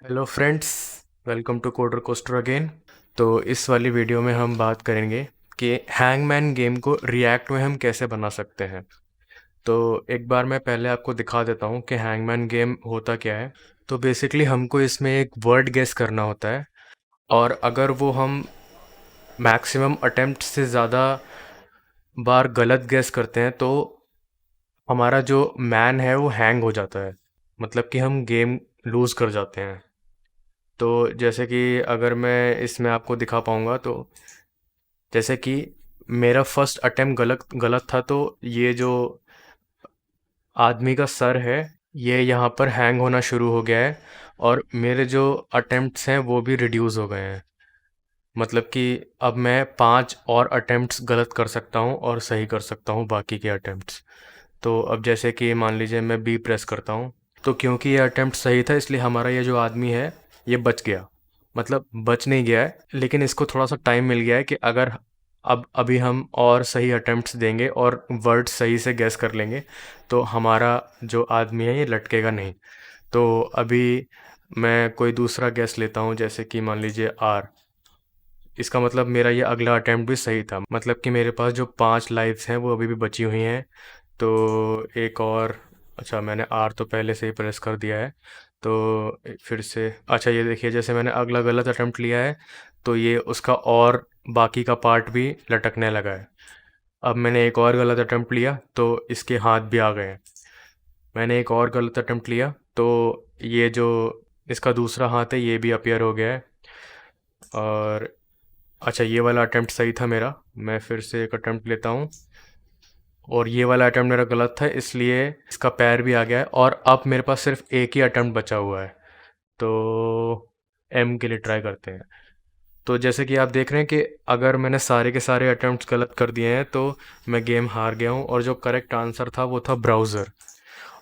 Hello friends, welcome to Coder Coaster again. तो इस वाली वीडियो में हम बात करेंगे कि हैंगमैन गेम को रिएक्ट में हम कैसे बना सकते हैं। तो एक बार मैं पहले आपको दिखा देता हूँ कि हैंगमैन गेम होता क्या है। तो बेसिकली हमको इसमें एक वर्ड गेस करना होता है, और अगर वो हम मैक्सिमम अटेम्प्ट से ज़्यादा बार गलत गेस करते हैं तो हमारा जो मैन है वो हैंग हो जाता है, मतलब कि हम गेम लूज़ कर जाते हैं। तो जैसे कि अगर मैं इसमें आपको दिखा पाऊँगा, तो जैसे कि मेरा फर्स्ट अटेम्प्ट गलत गलत था, तो ये जो आदमी का सर है ये यहाँ पर हैंग होना शुरू हो गया है, और मेरे जो अटेम्प्ट्स हैं वो भी रिड्यूस हो गए हैं। मतलब कि अब मैं 5 और अटेम्प्ट्स गलत कर सकता हूँ और सही कर सकता हूँ बाकी के अटेम्प्ट्स। तो अब जैसे कि मान लीजिए मैं बी प्रेस करता हूँ, तो क्योंकि ये अटेम्प्ट सही था इसलिए हमारा ये जो आदमी है ये बच गया। मतलब बच नहीं गया है, लेकिन इसको थोड़ा सा टाइम मिल गया है कि अगर अब अभी हम और सही अटेम्प्ट्स देंगे और वर्ड सही से गैस कर लेंगे तो हमारा जो आदमी है ये लटकेगा नहीं। तो अभी मैं कोई दूसरा गैस लेता हूँ, जैसे कि मान लीजिए आर। इसका मतलब मेरा ये अगला अटेम्प्ट भी सही था, मतलब कि मेरे पास जो 5 लाइफ्स हैं वो अभी भी बची हुई हैं। तो एक और, अच्छा मैंने आर तो पहले से ही प्रेस कर दिया है। तो फिर से, अच्छा ये देखिए, जैसे मैंने अगला गलत अटेम्प्ट लिया है तो ये उसका और बाकी का पार्ट भी लटकने लगा है। अब मैंने एक और गलत अटेम्प्ट लिया तो इसके हाथ भी आ गए हैं। मैंने एक और गलत अटेम्प्ट लिया तो ये जो इसका दूसरा हाथ है ये भी अपीयर हो गया है। और अच्छा, ये वाला अटेम्प्ट सही था मेरा, मैं फिर से एक अटेम्प्ट लेता हूँ। और ये वाला अटेम्प्ट मेरा गलत था इसलिए इसका पैर भी आ गया है, और अब मेरे पास सिर्फ एक ही अटेम्प्ट बचा हुआ है। तो एम के लिए ट्राई करते हैं। तो जैसे कि आप देख रहे हैं कि अगर मैंने सारे के सारे अटेम्प्ट्स गलत कर दिए हैं तो मैं गेम हार गया हूँ, और जो करेक्ट आंसर था वो था ब्राउज़र।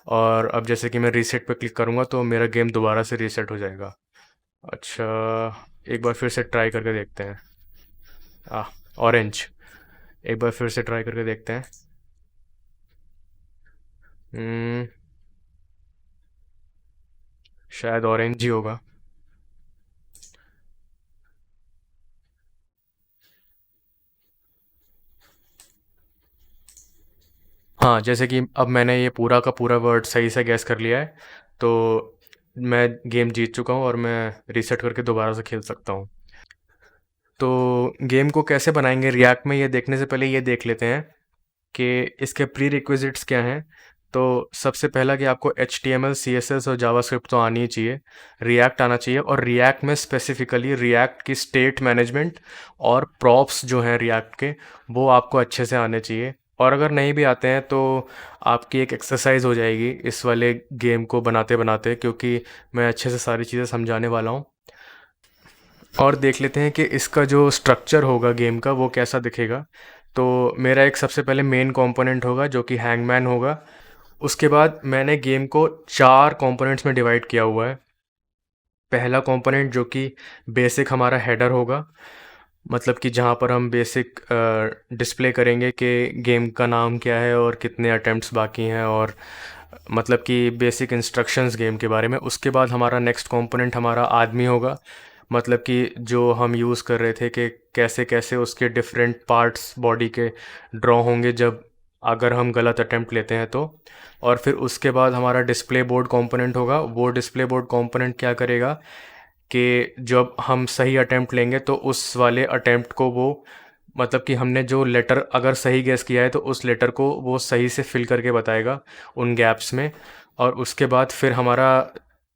और अब जैसे कि मैं रीसेट पे क्लिक करूँगा तो मेरा गेम दोबारा से रीसेट हो जाएगा। अच्छा, एक बार फिर से ट्राई करके देखते हैं। आ ऑरेंज, एक बार फिर से ट्राई करके देखते हैं। हम्म, शायद ऑरेंज ही होगा। हाँ, जैसे कि अब मैंने ये पूरा का पूरा वर्ड सही से गैस कर लिया है, तो मैं गेम जीत चुका हूँ और मैं रीसेट करके दोबारा से खेल सकता हूँ। तो गेम को कैसे बनाएंगे रिएक्ट में, ये देखने से पहले ये देख लेते हैं कि इसके प्री रिक्विजिट्स क्या हैं। तो सबसे पहला कि आपको H T M L C S S और जावास्क्रिप्ट तो आनी ही चाहिए। रिएक्ट आना चाहिए, और रिएक्ट में स्पेसिफिकली रिएक्ट की स्टेट मैनेजमेंट और प्रॉप्स जो हैं रिएक्ट के, वो आपको अच्छे से आने चाहिए। और अगर नहीं भी आते हैं तो आपकी एक एक्सरसाइज हो जाएगी इस वाले गेम को बनाते बनाते, क्योंकि मैं अच्छे से सारी चीज़ें समझाने वाला हूँ। और देख लेते हैं कि इसका जो स्ट्रक्चर होगा गेम का वो कैसा दिखेगा। तो मेरा एक सबसे पहले मेन कंपोनेंट होगा जो कि हैंगमैन होगा। उसके बाद मैंने गेम को 4 कंपोनेंट्स में डिवाइड किया हुआ है। पहला कंपोनेंट जो कि बेसिक हमारा हेडर होगा, मतलब कि जहाँ पर हम बेसिक डिस्प्ले करेंगे कि गेम का नाम क्या है और कितने अटेम्प्ट्स बाकी हैं, और मतलब कि बेसिक इंस्ट्रक्शंस गेम के बारे में। उसके बाद हमारा नेक्स्ट कंपोनेंट हमारा आदमी होगा, मतलब कि जो हम यूज़ कर रहे थे कि कैसे कैसे उसके डिफरेंट पार्ट्स बॉडी के ड्रॉ होंगे जब अगर हम गलत अटेम्प्ट लेते हैं तो। और फिर उसके बाद हमारा डिस्प्ले बोर्ड कंपोनेंट होगा। वो डिस्प्ले बोर्ड कंपोनेंट क्या करेगा कि जब हम सही अटेम्प्ट लेंगे तो उस वाले अटेम्प्ट को वो, मतलब कि हमने जो लेटर अगर सही गेस किया है तो उस लेटर को वो सही से फिल करके बताएगा उन गैप्स में। और उसके बाद फिर हमारा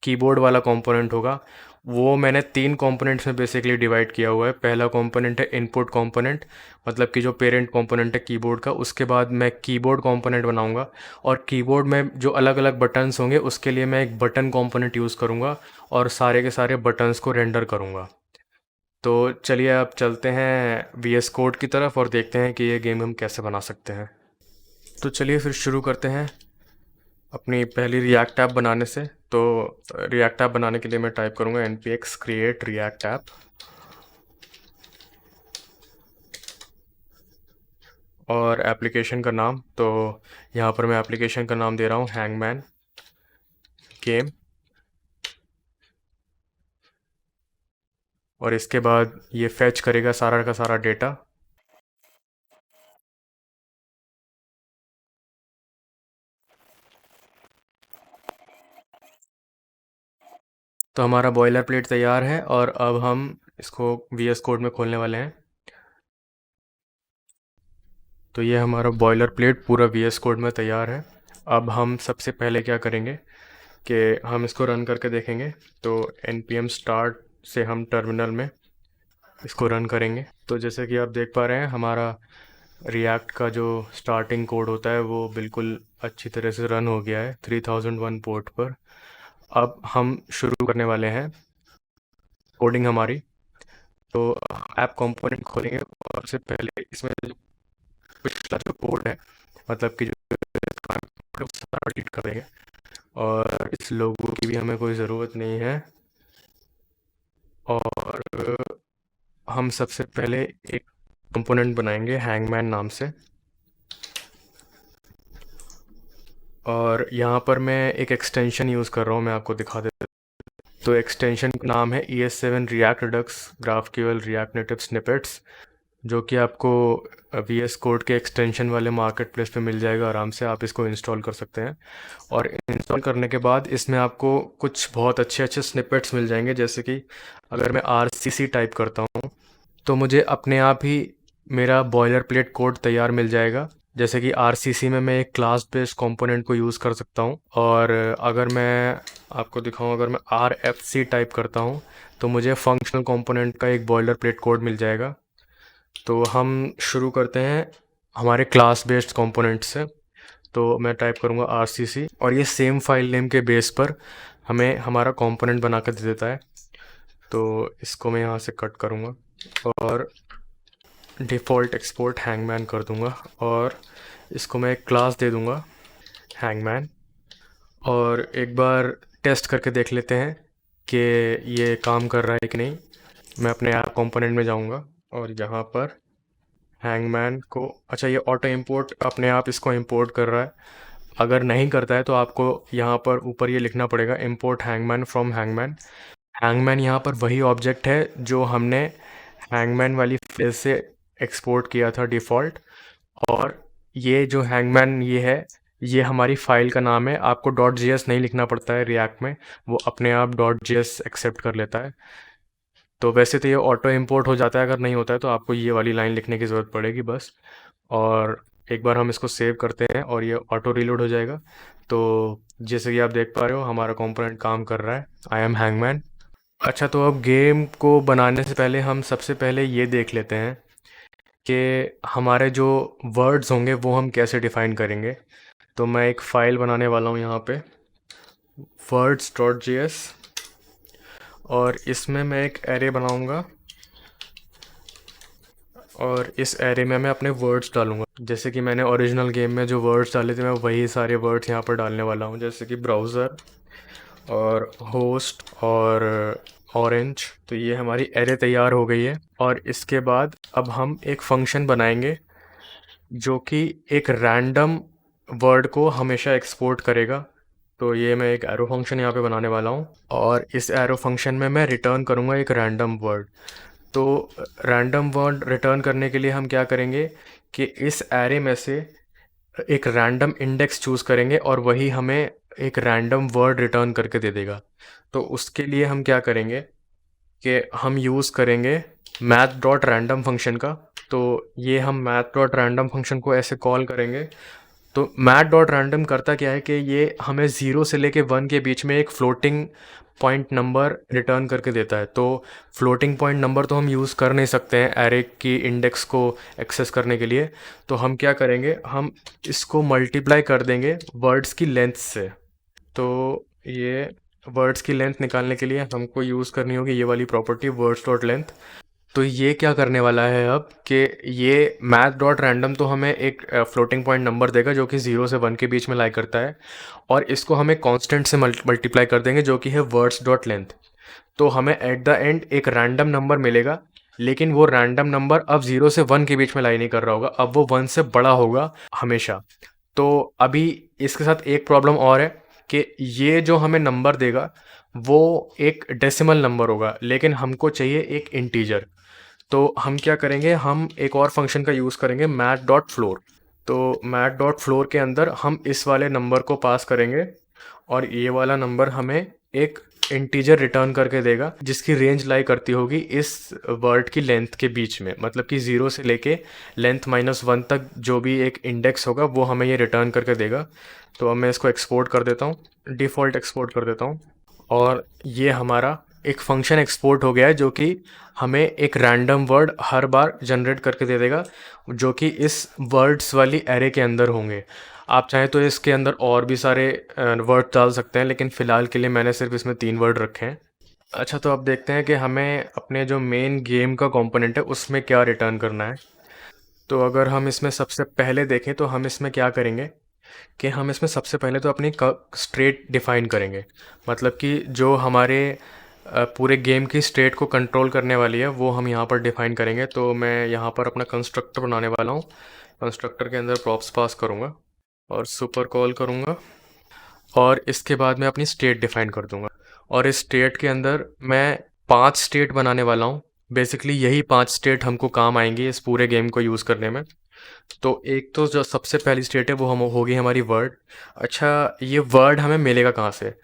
कीबोर्ड वाला कंपोनेंट होगा। वो मैंने 3 कंपोनेंट्स में बेसिकली डिवाइड किया हुआ है। पहला कंपोनेंट है इनपुट कंपोनेंट, मतलब कि जो पेरेंट कंपोनेंट है कीबोर्ड का। उसके बाद मैं कीबोर्ड कंपोनेंट बनाऊंगा, और कीबोर्ड में जो अलग अलग बटन्स होंगे उसके लिए मैं एक बटन कंपोनेंट यूज़ करूँगा, और सारे के सारे बटन्स को रेंडर करूँगा। तो चलिए अब चलते हैं वी एस कोड की तरफ और देखते हैं कि ये गेम हम कैसे बना सकते हैं। तो चलिए फिर शुरू करते हैं अपनी पहली रिएक्ट ऐप बनाने से। तो रिएक्ट ऐप बनाने के लिए मैं टाइप करूँगा N P X create React app, और एप्लीकेशन का नाम, तो यहाँ पर मैं एप्लीकेशन का नाम दे रहा हूँ हैंगमैन गेम। और इसके बाद ये फैच करेगा सारा का सारा डेटा। तो हमारा बॉयलर प्लेट तैयार है और अब हम इसको वीएस कोड में खोलने वाले हैं। तो ये हमारा बॉयलर प्लेट पूरा वीएस कोड में तैयार है। अब हम सबसे पहले क्या करेंगे कि हम इसको रन करके देखेंगे। तो npm start से हम टर्मिनल में इसको रन करेंगे। तो जैसे कि आप देख पा रहे हैं, हमारा रिएक्ट का जो स्टार्टिंग कोड होता है वो बिल्कुल अच्छी तरह से रन हो गया है 3001 पोर्ट पर। अब हम शुरू करने वाले हैं कोडिंग हमारी। तो ऐप कंपोनेंट खोलेंगे और सबसे पहले इसमें जो पिछला जो कोड है, मतलब कि जो कोड है, वो सारा डिलीट कर देंगे और इस लोगो की भी हमें कोई ज़रूरत नहीं है। और हम सबसे पहले एक कंपोनेंट बनाएंगे हैंगमैन नाम से। और यहाँ पर मैं एक एक्सटेंशन यूज़ कर रहा हूँ, मैं आपको दिखा देता हूँ। तो एक्सटेंशन का नाम है ES7 react Redux GraphQL react native snippets, जो कि आपको VS कोड के एक्सटेंशन वाले मार्केट प्लेस पे मिल जाएगा। आराम से आप इसको इंस्टॉल कर सकते हैं। और इंस्टॉल करने के बाद इसमें आपको कुछ बहुत अच्छे अच्छे स्निपेट्स मिल जाएंगे। जैसे कि अगर मैं RCC टाइप करता हूँ तो मुझे अपने आप ही मेरा बॉयलर प्लेट कोड तैयार मिल जाएगा। जैसे कि RCC में मैं एक क्लास बेस्ड कंपोनेंट को यूज़ कर सकता हूँ। और अगर मैं आपको दिखाऊँ, अगर मैं RFC टाइप करता हूँ तो मुझे फंक्शनल कंपोनेंट का एक बॉयलर प्लेट कोड मिल जाएगा। तो हम शुरू करते हैं हमारे क्लास बेस्ड कंपोनेंट से। तो मैं टाइप करूँगा RCC और ये सेम फाइल नेम के बेस पर हमें हमारा कंपोनेंट बना कर दे देता है। तो इसको मैं यहाँ से कट करूँगा और डिफ़ॉल्ट एक्सपोर्ट हैंगमैन कर दूँगा और इसको मैं एक क्लास दे दूँगा हैंगमैन। और एक बार टेस्ट करके देख लेते हैं कि ये काम कर रहा है कि नहीं। मैं अपने ऐप कंपोनेंट में जाऊँगा और यहाँ पर हैंगमैन को, अच्छा ये ऑटो इंपोर्ट अपने आप इसको इंपोर्ट कर रहा है। अगर नहीं करता है तो आपको यहाँ पर ऊपर ये लिखना पड़ेगा import hangman from hangman. Hangman यहाँ पर वही ऑब्जेक्ट है जो हमने हैंगमैन वाली फेज से एक्सपोर्ट किया था डिफ़ॉल्ट। और ये जो हैंगमैन ये है, ये हमारी फ़ाइल का नाम है। आपको .js नहीं लिखना पड़ता है रिएक्ट में, वो अपने आप .js एक्सेप्ट कर लेता है। तो वैसे तो ये ऑटो इंपोर्ट हो जाता है, अगर नहीं होता है तो आपको ये वाली लाइन लिखने की ज़रूरत पड़ेगी बस। और एक बार हम इसको सेव करते हैं और ये ऑटो रीलोड हो जाएगा। तो जैसे कि आप देख पा रहे हो हमारा कंपोनेंट काम कर रहा है, आई एम हैंगमैन। अच्छा, तो अब गेम को बनाने से पहले हम सबसे पहले ये देख लेते हैं कि हमारे जो वर्ड्स होंगे वो हम कैसे डिफ़ाइन करेंगे। तो मैं एक फ़ाइल बनाने वाला हूँ यहाँ पे words.js और इसमें मैं एक एरे बनाऊँगा और इस एरे में मैं अपने वर्ड्स डालूँगा। जैसे कि मैंने ओरिजिनल गेम में जो वर्ड्स डाले थे मैं वही सारे वर्ड्स यहाँ पर डालने वाला हूँ, जैसे कि ब्राउज़र और होस्ट और ऑरेंज। तो ये हमारी एरे तैयार हो गई है। और इसके बाद अब हम एक फंक्शन बनाएंगे जो कि एक रैंडम वर्ड को हमेशा एक्सपोर्ट करेगा। तो ये मैं एक एरो फंक्शन यहाँ पे बनाने वाला हूँ और इस एरो फंक्शन में मैं रिटर्न करूँगा एक रैंडम वर्ड। तो रैंडम वर्ड रिटर्न करने के लिए हम क्या करेंगे कि इस एरे में से एक रैंडम इंडेक्स चूज़ करेंगे और वही हमें एक रैंडम वर्ड रिटर्न करके दे देगा। तो उसके लिए हम क्या करेंगे कि हम यूज़ करेंगे मैथ डॉट रैंडम फंक्शन का। तो ये हम मैथ डॉट रैंडम फंक्शन को ऐसे कॉल करेंगे। तो मैथ डॉट रैंडम करता क्या है कि ये हमें 0 से लेके 1 के बीच में एक फ्लोटिंग पॉइंट नंबर रिटर्न करके देता है। तो फ्लोटिंग पॉइंट नंबर तो हम यूज़ कर नहीं सकते हैं एरे की इंडेक्स को एक्सेस करने के लिए। तो हम क्या करेंगे, हम इसको मल्टीप्लाई कर देंगे वर्ड्स की लेंथ से। तो ये वर्ड्स की लेंथ निकालने के लिए हमको यूज़ करनी होगी ये वाली प्रॉपर्टी वर्ड्स डॉट लेंथ। तो ये क्या करने वाला है अब कि ये मैथ डॉट रैंडम तो हमें एक फ्लोटिंग पॉइंट नंबर देगा जो कि 0 से 1 के बीच में लाई करता है और इसको हमें कांस्टेंट से मल्टीप्लाई कर देंगे जो कि है वर्ड्स डॉट लेंथ। तो हमें एट द एंड एक रैंडम नंबर मिलेगा, लेकिन वो रैंडम नंबर अब 0 से 1 के बीच में लाई नहीं कर रहा होगा, अब वो 1 से बड़ा होगा हमेशा। तो अभी इसके साथ एक प्रॉब्लम और है कि ये जो हमें नंबर देगा वो एक डेसिमल नंबर होगा, लेकिन हमको चाहिए एक इंटीजर। तो हम क्या करेंगे, हम एक और फंक्शन का यूज़ करेंगे, मैथ डॉट फ्लोर। तो मैथ डॉट फ्लोर के अंदर हम इस वाले नंबर को पास करेंगे और ये वाला नंबर हमें एक इंटीजर रिटर्न करके देगा जिसकी रेंज लाई करती होगी इस वर्ड की लेंथ के बीच में, मतलब कि 0 से लेके लेंथ -1 तक जो भी एक इंडेक्स होगा वो हमें ये रिटर्न करके देगा। तो अब मैं इसको एक्सपोर्ट कर देता हूँ, डिफ़ॉल्ट एक्सपोर्ट कर देता हूँ, और ये हमारा एक फंक्शन एक्सपोर्ट हो गया है जो कि हमें एक रैंडम वर्ड हर बार जनरेट करके दे देगा जो कि इस वर्ड्स वाली एरे के अंदर होंगे। आप चाहें तो इसके अंदर और भी सारे वर्ड डाल सकते हैं, लेकिन फ़िलहाल के लिए मैंने सिर्फ इसमें 3 वर्ड रखे हैं। अच्छा, तो अब देखते हैं कि हमें अपने जो मेन गेम का कंपोनेंट है उसमें क्या रिटर्न करना है। तो अगर हम इसमें सबसे पहले देखें तो हम इसमें क्या करेंगे कि हम इसमें सबसे पहले तो अपनी स्टेट डिफ़ाइन करेंगे, मतलब कि जो हमारे पूरे गेम की स्टेट को कंट्रोल करने वाली है वो हम यहाँ पर डिफ़ाइन करेंगे। तो मैं यहाँ पर अपना कंस्ट्रक्टर बनाने वाला हूँ। कंस्ट्रक्टर के अंदर प्रॉप्स पास करूँगा और सुपर कॉल करूँगा और इसके बाद मैं अपनी स्टेट डिफ़ाइन कर दूँगा। और इस स्टेट के अंदर मैं 5 स्टेट बनाने वाला हूँ। बेसिकली यही 5 स्टेट हमको काम आएंगी इस पूरे गेम को यूज़ करने में। तो एक तो जो सबसे पहली स्टेट है वो हम होगी हमारी वर्ड। अच्छा, ये वर्ड हमें मिलेगा कहाँ से?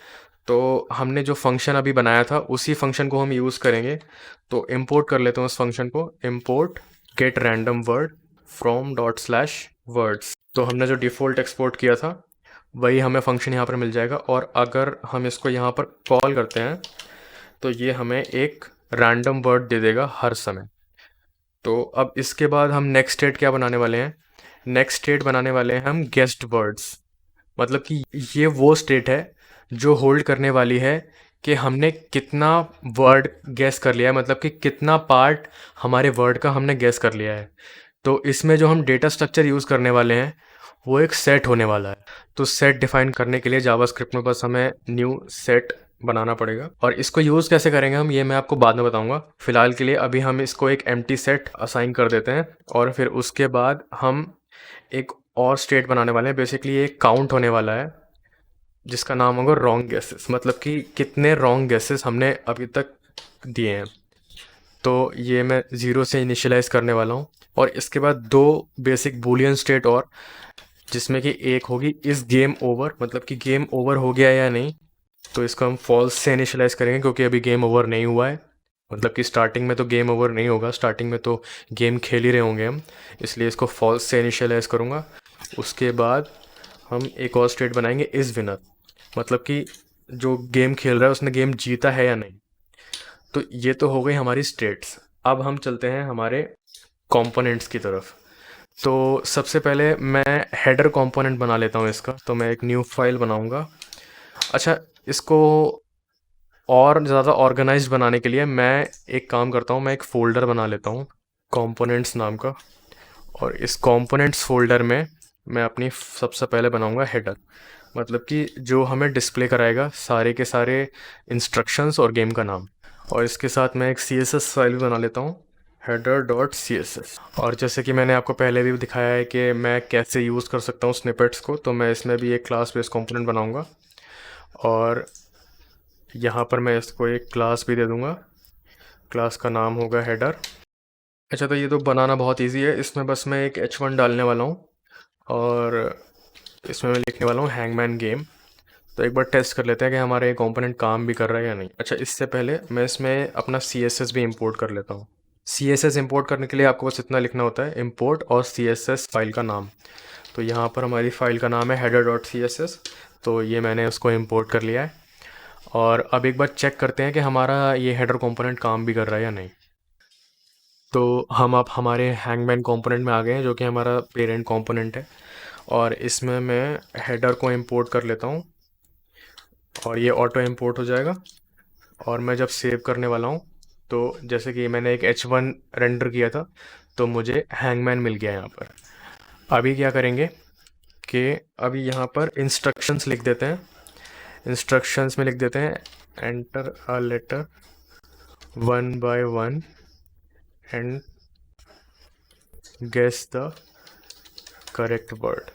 तो हमने जो फंक्शन अभी बनाया था उसी फंक्शन को हम यूज़ करेंगे। तो इंपोर्ट कर लेते हैं उस फंक्शन को, import gate random word from dot slash words. तो हमने जो डिफ़ॉल्ट एक्सपोर्ट किया था वही हमें फंक्शन यहाँ पर मिल जाएगा, और अगर हम इसको यहाँ पर कॉल करते हैं तो ये हमें एक रैंडम वर्ड दे देगा हर समय। तो अब इसके बाद हम नेक्स्ट स्टेट क्या बनाने वाले हैं? नेक्स्ट स्टेट बनाने वाले हैं हम गेस्ट वर्ड्स, मतलब कि ये वो स्टेट है जो होल्ड करने वाली है कि हमने कितना वर्ड गेस कर लिया है, मतलब कि कितना पार्ट हमारे वर्ड का हमने गेस कर लिया है। तो इसमें जो हम डेटा स्ट्रक्चर यूज़ करने वाले हैं वो एक सेट होने वाला है। तो सेट डिफाइन करने के लिए जावास्क्रिप्ट में बस हमें न्यू सेट बनाना पड़ेगा, और इसको यूज़ कैसे करेंगे हम ये मैं आपको बाद में बताऊंगा। फिलहाल के लिए अभी हम इसको एक एम्प्टी सेट असाइन कर देते हैं, और फिर उसके बाद हम एक और स्टेट बनाने वाले हैं। बेसिकली ये काउंट होने वाला है जिसका नाम होगा रॉन्ग गेसेस, मतलब कि कितने रॉन्ग गेसेस हमने अभी तक दिए हैं। तो ये मैं 0 से इनिशियलाइज़ करने वाला हूँ, और इसके बाद 2 बेसिक बूलियन स्टेट और, जिसमें कि एक होगी इस गेम ओवर, मतलब कि गेम ओवर हो गया या नहीं। तो इसको हम फॉल्स से इनिशियलाइज़ करेंगे क्योंकि अभी गेम ओवर नहीं हुआ है, मतलब कि स्टार्टिंग में तो गेम ओवर नहीं होगा, स्टार्टिंग में तो गेम खेल ही रहे होंगे हम, इसलिए इसको फॉल्स से इनिशियलाइज़ करूँगा। उसके बाद हम एक और स्टेट बनाएंगे इस विनर, मतलब कि जो गेम खेल रहा है उसने गेम जीता है या नहीं। तो ये तो हो गई हमारी स्टेट्स। अब हम चलते हैं हमारे कंपोनेंट्स की तरफ। तो सबसे पहले मैं हेडर कंपोनेंट बना लेता हूँ इसका। तो मैं एक न्यू फाइल बनाऊँगा। अच्छा, इसको और ज़्यादा ऑर्गेनाइज्ड बनाने के लिए मैं एक काम करता हूँ, मैं एक फ़ोल्डर बना लेता हूँ कंपोनेंट्स नाम का, और इस कंपोनेंट्स फ़ोल्डर में मैं अपनी सबसे पहले बनाऊँगा हेडर, मतलब कि जो हमें डिस्प्ले कराएगा सारे के सारे इंस्ट्रक्शंस और गेम का नाम। और इसके साथ मैं एक CSS फाइल भी बना लेता हूँ, header.css। और जैसे कि मैंने आपको पहले भी दिखाया है कि मैं कैसे यूज़ कर सकता हूँ स्निपेट्स को, तो मैं इसमें भी एक क्लास बेस्ड कंपोनेंट बनाऊँगा, और यहाँ पर मैं इसको एक क्लास भी दे दूँगा। क्लास का नाम होगा हेडर। अच्छा, तो ये तो बनाना बहुत इजी है। इसमें बस मैं एक h1 डालने वाला हूँ, और इसमें मैं लिखने वाला हूँ हैंगमैन गेम। तो एक बार टेस्ट कर लेते हैं कि हमारा ये कंपोनेंट काम भी कर रहा है या नहीं। अच्छा, इससे पहले मैं इसमें अपना CSS भी इंपोर्ट कर लेता हूँ। CSS इंपोर्ट करने के लिए आपको बस इतना लिखना होता है, इंपोर्ट और CSS फाइल का नाम। तो यहाँ पर हमारी फ़ाइल का नाम है header.css। तो ये मैंने उसको इंपोर्ट कर लिया है, और अब एक बार चेक करते हैं कि हमारा ये हेडर कंपोनेंट काम भी कर रहा है या नहीं। तो हम अब हमारे हैंगमैन कंपोनेंट में आ गए हैं जो कि हमारा पेरेंट कंपोनेंट है, और इसमें मैं हेडर को इंपोर्ट कर लेता हूँ, और ये ऑटो इंपोर्ट हो जाएगा। और मैं जब सेव करने वाला हूँ तो जैसे कि मैंने एक h1 रेंडर किया था तो मुझे हैंगमैन मिल गया यहाँ पर। अभी क्या करेंगे कि अभी यहाँ पर इंस्ट्रक्शंस लिख देते हैं। इंस्ट्रक्शंस में लिख देते हैं enter a letter 1 by 1 and guess the correct word.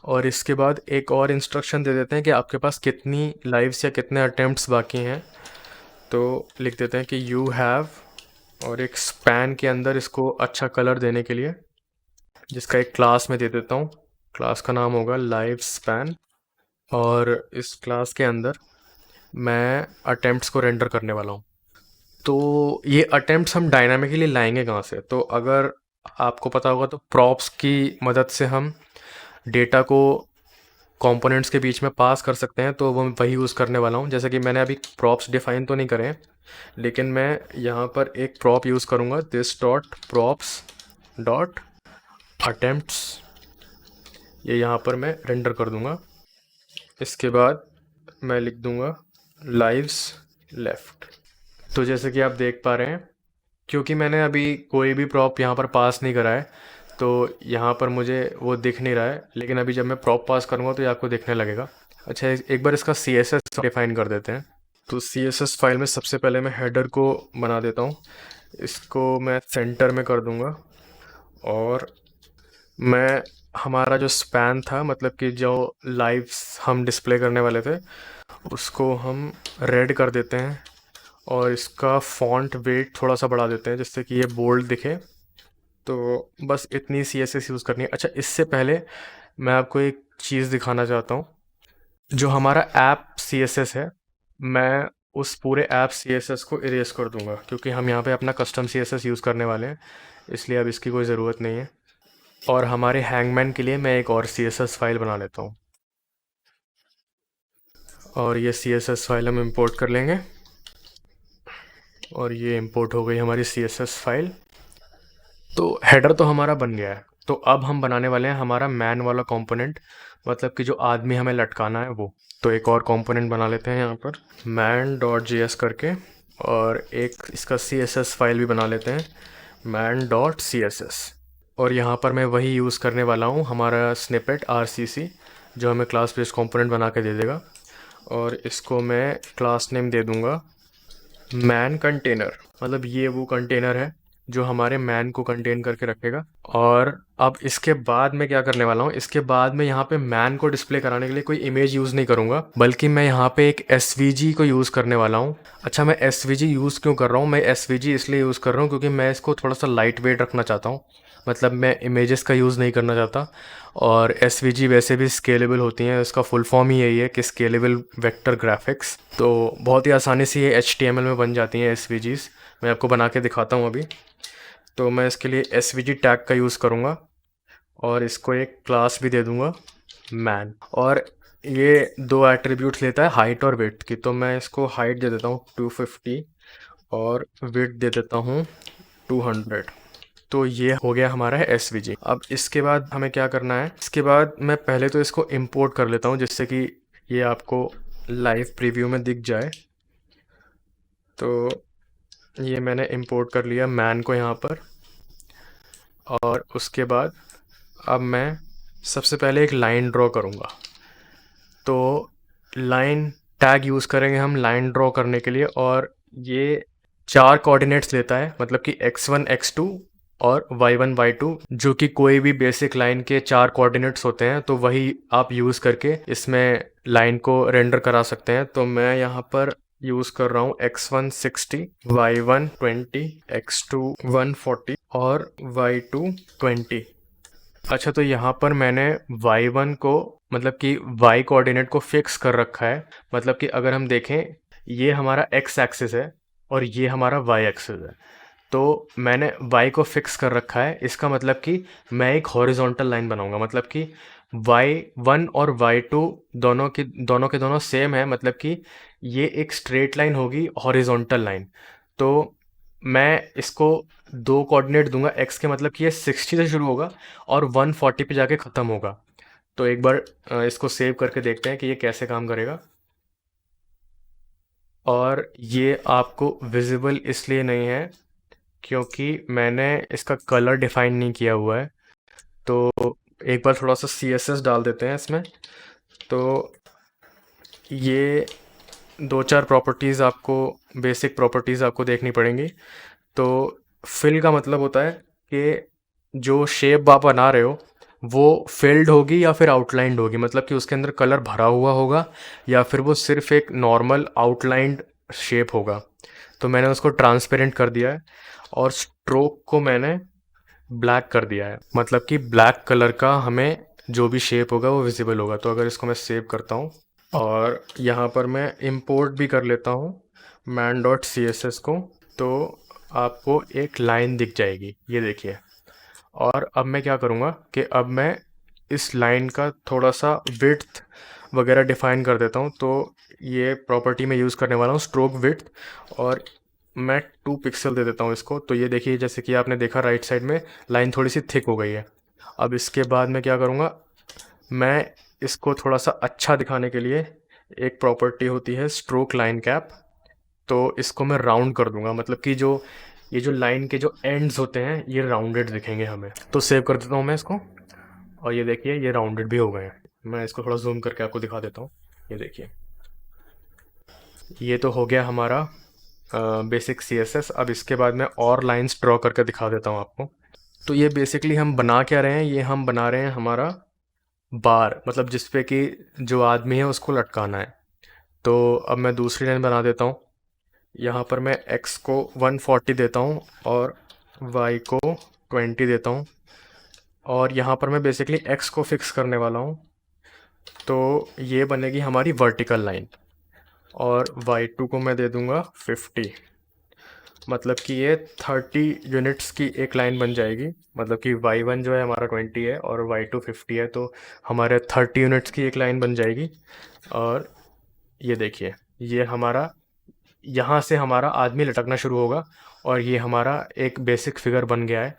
और इसके बाद एक और इंस्ट्रक्शन दे देते हैं कि आपके पास कितनी लाइव्स या कितने अटेम्प्ट्स बाकी हैं। तो लिख देते हैं कि यू हैव, और एक स्पैन के अंदर इसको अच्छा कलर देने के लिए जिसका एक क्लास में दे देता हूँ। क्लास का नाम होगा लाइव स्पैन, और इस क्लास के अंदर मैं अटेम्प्ट्स को रेंडर करने वाला हूँ। तो ये अटेम्प्ट्स हम डायनामिकली लाएंगे कहाँ से? तो अगर आपको पता होगा तो प्रॉप्स की मदद से हम डेटा को कंपोनेंट्स के बीच में पास कर सकते हैं, तो वो मैं वही यूज़ करने वाला हूँ। जैसे कि मैंने अभी प्रॉप्स डिफाइन तो नहीं करे हैं, लेकिन मैं यहाँ पर एक प्रॉप यूज़ करूँगा, this dot props dot attempts, ये यहाँ पर मैं रेंडर कर दूँगा। इसके बाद मैं लिख दूँगा लाइव्स लेफ्ट। तो जैसे कि आप देख पा रहे हैं, क्योंकि मैंने अभी कोई भी प्रॉप यहाँ पर पास नहीं करा है, तो यहाँ पर मुझे वो दिख नहीं रहा है, लेकिन अभी जब मैं प्रॉप पास करूँगा तो ये आपको दिखने लगेगा। अच्छा, एक बार इसका CSS डिफाइन कर देते हैं। तो CSS फाइल में सबसे पहले मैं हेडर को बना देता हूँ, इसको मैं सेंटर में कर दूँगा, और मैं हमारा जो स्पैन था, मतलब कि जो लाइव्स हम डिस्प्ले करने वाले थे, उसको हम रेड कर देते हैं, और इसका फॉन्ट वेट थोड़ा सा बढ़ा देते हैं जिससे कि ये बोल्ड दिखे। तो बस इतनी CSS यूज़ करनी है। अच्छा, इससे पहले मैं आपको एक चीज़ दिखाना चाहता हूँ। जो हमारा ऐप CSS है, मैं उस पूरे ऐप CSS को इरेज कर दूंगा, क्योंकि हम यहाँ पे अपना कस्टम CSS यूज़ करने वाले हैं, इसलिए अब इसकी कोई ज़रूरत नहीं है। और हमारे हैंगमैन के लिए मैं एक और CSS फाइल बना लेता हूँ, और ये CSS फाइल हम इंपोर्ट कर लेंगे, और ये इंपोर्ट हो गई हमारी CSS फाइल। तो हेडर तो हमारा बन गया है। तो अब हम बनाने वाले हैं हमारा मैन वाला कंपोनेंट, मतलब कि जो आदमी हमें लटकाना है वो। तो एक और कंपोनेंट बना लेते हैं यहाँ पर man.js करके, और एक इसका CSS फाइल भी बना लेते हैं man.css। और यहाँ पर मैं वही यूज़ करने वाला हूँ, हमारा स्निपेट RCC, जो हमें क्लास बेस्ड कंपोनेंट बना के दे देगा। और इसको मैं क्लास नेम दे दूँगा मैन कंटेनर, मतलब ये वो कंटेनर है जो हमारे मैन को कंटेन करके रखेगा। और अब इसके बाद मैं क्या करने वाला हूँ, इसके बाद मैं यहाँ पे मैन को डिस्प्ले कराने के लिए कोई इमेज यूज़ नहीं करूँगा, बल्कि मैं यहाँ पे एक SVG को यूज़ करने वाला हूँ। अच्छा, मैं SVG यूज़ क्यों कर रहा हूँ? मैं SVG इसलिए यूज़ कर रहा हूँ क्योंकि मैं इसको थोड़ा सा लाइट वेट रखना चाहता हूँ, मतलब मैं इमेजेस का यूज़ नहीं करना चाहता। और SVG वैसे भी स्केलेबल होती हैं, इसका फुल फॉर्म ही यही है कि स्केलेबल वेक्टर ग्राफिक्स। तो बहुत ही आसानी से ये HTML में बन जाती हैं SVGs। मैं आपको बना के दिखाता हूँ अभी। तो मैं इसके लिए SVG टैग का यूज़ करूँगा, और इसको एक क्लास भी दे दूँगा मैन। और ये दो एट्रीब्यूट्स लेता है, हाइट और विड्थ की। तो मैं इसको हाइट दे देता हूँ 250, और विड्थ दे देता हूँ 200। तो ये हो गया हमारा है SVG। अब इसके बाद हमें क्या करना है, इसके बाद मैं पहले तो इसको इंपोर्ट कर लेता हूँ जिससे कि ये आपको लाइव प्रीव्यू में दिख जाए। तो ये मैंने इंपोर्ट कर लिया मैन को यहाँ पर, और उसके बाद अब मैं सबसे पहले एक लाइन ड्रॉ करूँगा। तो लाइन टैग यूज़ करेंगे हम लाइन ड्रॉ करने के लिए, और ये 4 कोऑर्डिनेट्स लेता है, मतलब कि x1 x2 और y1 y2, जो कि कोई भी बेसिक लाइन के 4 कोऑर्डिनेट्स होते हैं। तो वही आप यूज़ करके इसमें लाइन को रेंडर करा सकते हैं। तो मैं यहाँ पर यूज़ कर रहा हूँ x1 60, y1 20, x2 140 और y2 20। अच्छा, तो यहाँ पर मैंने y1 को, मतलब कि y कोऑर्डिनेट को फिक्स कर रखा है। मतलब कि अगर हम देखें, ये हमारा x एक्सिस है और ये हमारा y एक्सिस है। तो मैंने y को फिक्स कर रखा है, इसका मतलब कि मैं एक हॉरिजॉन्टल लाइन बनाऊंगा, मतलब कि y1 और y2 दोनों सेम है, मतलब कि ये एक स्ट्रेट लाइन होगी, हॉरिजॉन्टल लाइन। तो मैं इसको 2 कोऑर्डिनेट दूंगा x के, मतलब कि ये 60 से शुरू होगा और 140 पे जाके ख़त्म होगा। तो एक बार इसको सेव करके देखते हैं कि ये कैसे काम करेगा। और ये आपको विजिबल इसलिए नहीं है क्योंकि मैंने इसका कलर डिफाइन नहीं किया हुआ है। तो एक बार थोड़ा सा CSS डाल देते हैं इसमें। तो ये 2-4 प्रॉपर्टीज़ आपको, बेसिक प्रॉपर्टीज़ आपको देखनी पड़ेंगी। तो फिल का मतलब होता है कि जो शेप आप बना रहे हो वो फिल्ड होगी या फिर आउटलाइंड होगी, मतलब कि उसके अंदर कलर भरा हुआ होगा या फिर वो सिर्फ एक नॉर्मल आउटलाइंड शेप होगा। तो मैंने उसको ट्रांसपेरेंट कर दिया है और स्ट्रोक को मैंने ब्लैक कर दिया है, मतलब कि ब्लैक कलर का हमें जो भी शेप होगा वो विजिबल होगा। तो अगर इसको मैं सेव करता हूँ और यहाँ पर मैं इंपोर्ट भी कर लेता हूँ man dot C S S को, तो आपको एक लाइन दिख जाएगी, ये देखिए। और अब मैं क्या करूँगा कि अब मैं इस लाइन का थोड़ा सा विड्थ वगैरह डिफाइन कर देता हूँ। तो ये प्रॉपर्टी में यूज़ करने वाला हूँ स्ट्रोक विड्थ, और मैं 2 पिक्सल दे देता हूँ इसको। तो ये देखिए, जैसे कि आपने देखा राइट साइड में लाइन थोड़ी सी थिक हो गई है। अब इसके बाद मैं क्या करूँगा, मैं इसको थोड़ा सा अच्छा दिखाने के लिए एक प्रॉपर्टी होती है स्ट्रोक लाइन कैप, तो इसको मैं राउंड कर दूंगा, मतलब कि जो ये जो लाइन के जो एंड्स होते हैं ये राउंडेड दिखेंगे हमें। तो सेव कर देता हूँ मैं इसको, और ये देखिए ये राउंडेड भी हो गए हैं। मैं इसको थोड़ा जूम करके आपको दिखा देता हूँ। ये देखिए, ये तो हो गया हमारा बेसिक सी एस एस। अब इसके बाद मैं और लाइंस ड्रॉ करके दिखा देता हूँ आपको। तो ये बेसिकली हम बना क्या रहे हैं, ये हम बना रहे हैं हमारा बार, मतलब जिस पे कि जो आदमी है उसको लटकाना है। तो अब मैं दूसरी लाइन बना देता हूँ। यहाँ पर मैं x को 140 देता हूँ और y को 20 देता हूँ, और यहाँ पर मैं बेसिकली x को फिक्स करने वाला हूँ। तो ये बनेगी हमारी वर्टिकल लाइन, और y2 को मैं दे दूँगा 50, मतलब कि ये 30 यूनिट्स की एक लाइन बन जाएगी। मतलब कि y1 जो है हमारा 20 है और y2 50 है, तो हमारे 30 यूनिट्स की एक लाइन बन जाएगी। और ये देखिए, ये हमारा यहाँ से हमारा आदमी लटकना शुरू होगा, और ये हमारा एक बेसिक फिगर बन गया है।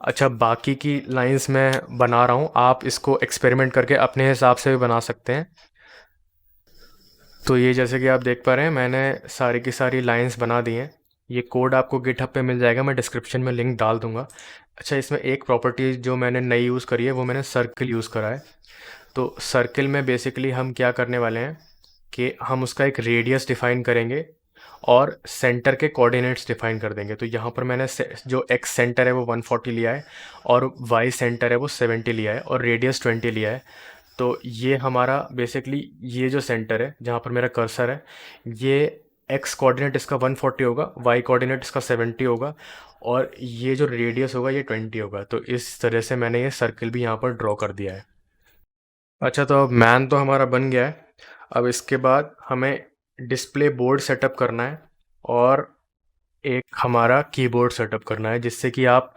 अच्छा, बाकी की लाइंस मैं बना रहा हूँ, आप इसको एक्सपेरिमेंट करके अपने हिसाब से भी बना सकते हैं। तो ये जैसे कि आप देख पा रहे हैं, मैंने सारी की सारी लाइंस बना दी हैं। ये कोड आपको गिटहब पे मिल जाएगा, मैं डिस्क्रिप्शन में लिंक डाल दूंगा। अच्छा, इसमें एक प्रॉपर्टी जो मैंने नई यूज़ करी है वो मैंने सर्किल यूज़ करा है। तो सर्किल में बेसिकली हम क्या करने वाले हैं कि हम उसका एक रेडियस डिफाइन करेंगे और सेंटर के कोऑर्डिनेट्स डिफाइन कर देंगे। तो यहाँ पर मैंने जो एक्स सेंटर है वो 140 लिया है, और वाई सेंटर है वो 70 लिया है, और रेडियस 20 लिया है। तो ये हमारा बेसिकली ये जो सेंटर है जहाँ पर मेरा कर्सर है, ये एक्स कोऑर्डिनेट इसका 140 होगा, वाई कोऑर्डिनेट इसका 70 होगा, और ये जो रेडियस होगा ये 20 होगा। तो इस तरह से मैंने ये सर्किल भी यहाँ पर ड्रॉ कर दिया है। अच्छा, तो अब मैन तो हमारा बन गया है। अब इसके बाद हमें डिस्प्ले बोर्ड सेटअप करना है, और एक हमारा कीबोर्ड सेटअप करना है, जिससे कि आप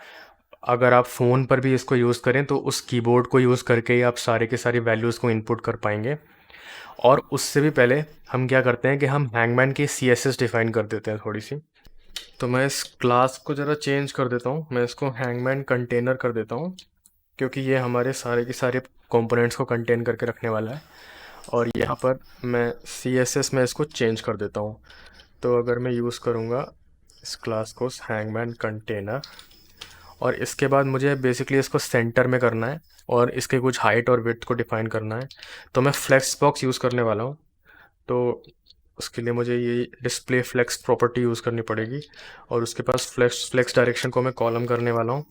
अगर आप फ़ोन पर भी इसको यूज़ करें तो उस कीबोर्ड को यूज़ करके ही आप सारे के सारी वैल्यूज़ को इनपुट कर पाएंगे। और उससे भी पहले हम क्या करते हैं कि हम हैंगमैन की सी एस एस डिफ़ाइन कर देते हैं थोड़ी सी। तो मैं इस क्लास को ज़रा चेंज कर देता हूँ, मैं इसको हैंगमैन कंटेनर कर देता हूँ, क्योंकि ये हमारे सारे के सारे कंपोनेंट्स को कंटेन करके रखने वाला है। और यहाँ पर मैं सी एस एस में इसको चेंज कर देता हूँ। तो अगर मैं यूज़ करूँगा इस क्लास को हैंगमैन कंटेनर, और इसके बाद मुझे बेसिकली इसको सेंटर में करना है और इसके कुछ हाइट और विड्थ को डिफाइन करना है। तो मैं फ्लेक्स बॉक्स यूज़ करने वाला हूँ। तो उसके लिए मुझे ये डिस्प्ले फ्लेक्स प्रॉपर्टी यूज़ करनी पड़ेगी, और उसके पास फ्लेक्स फ्लेक्स डायरेक्शन को मैं कॉलम करने वाला हूँ,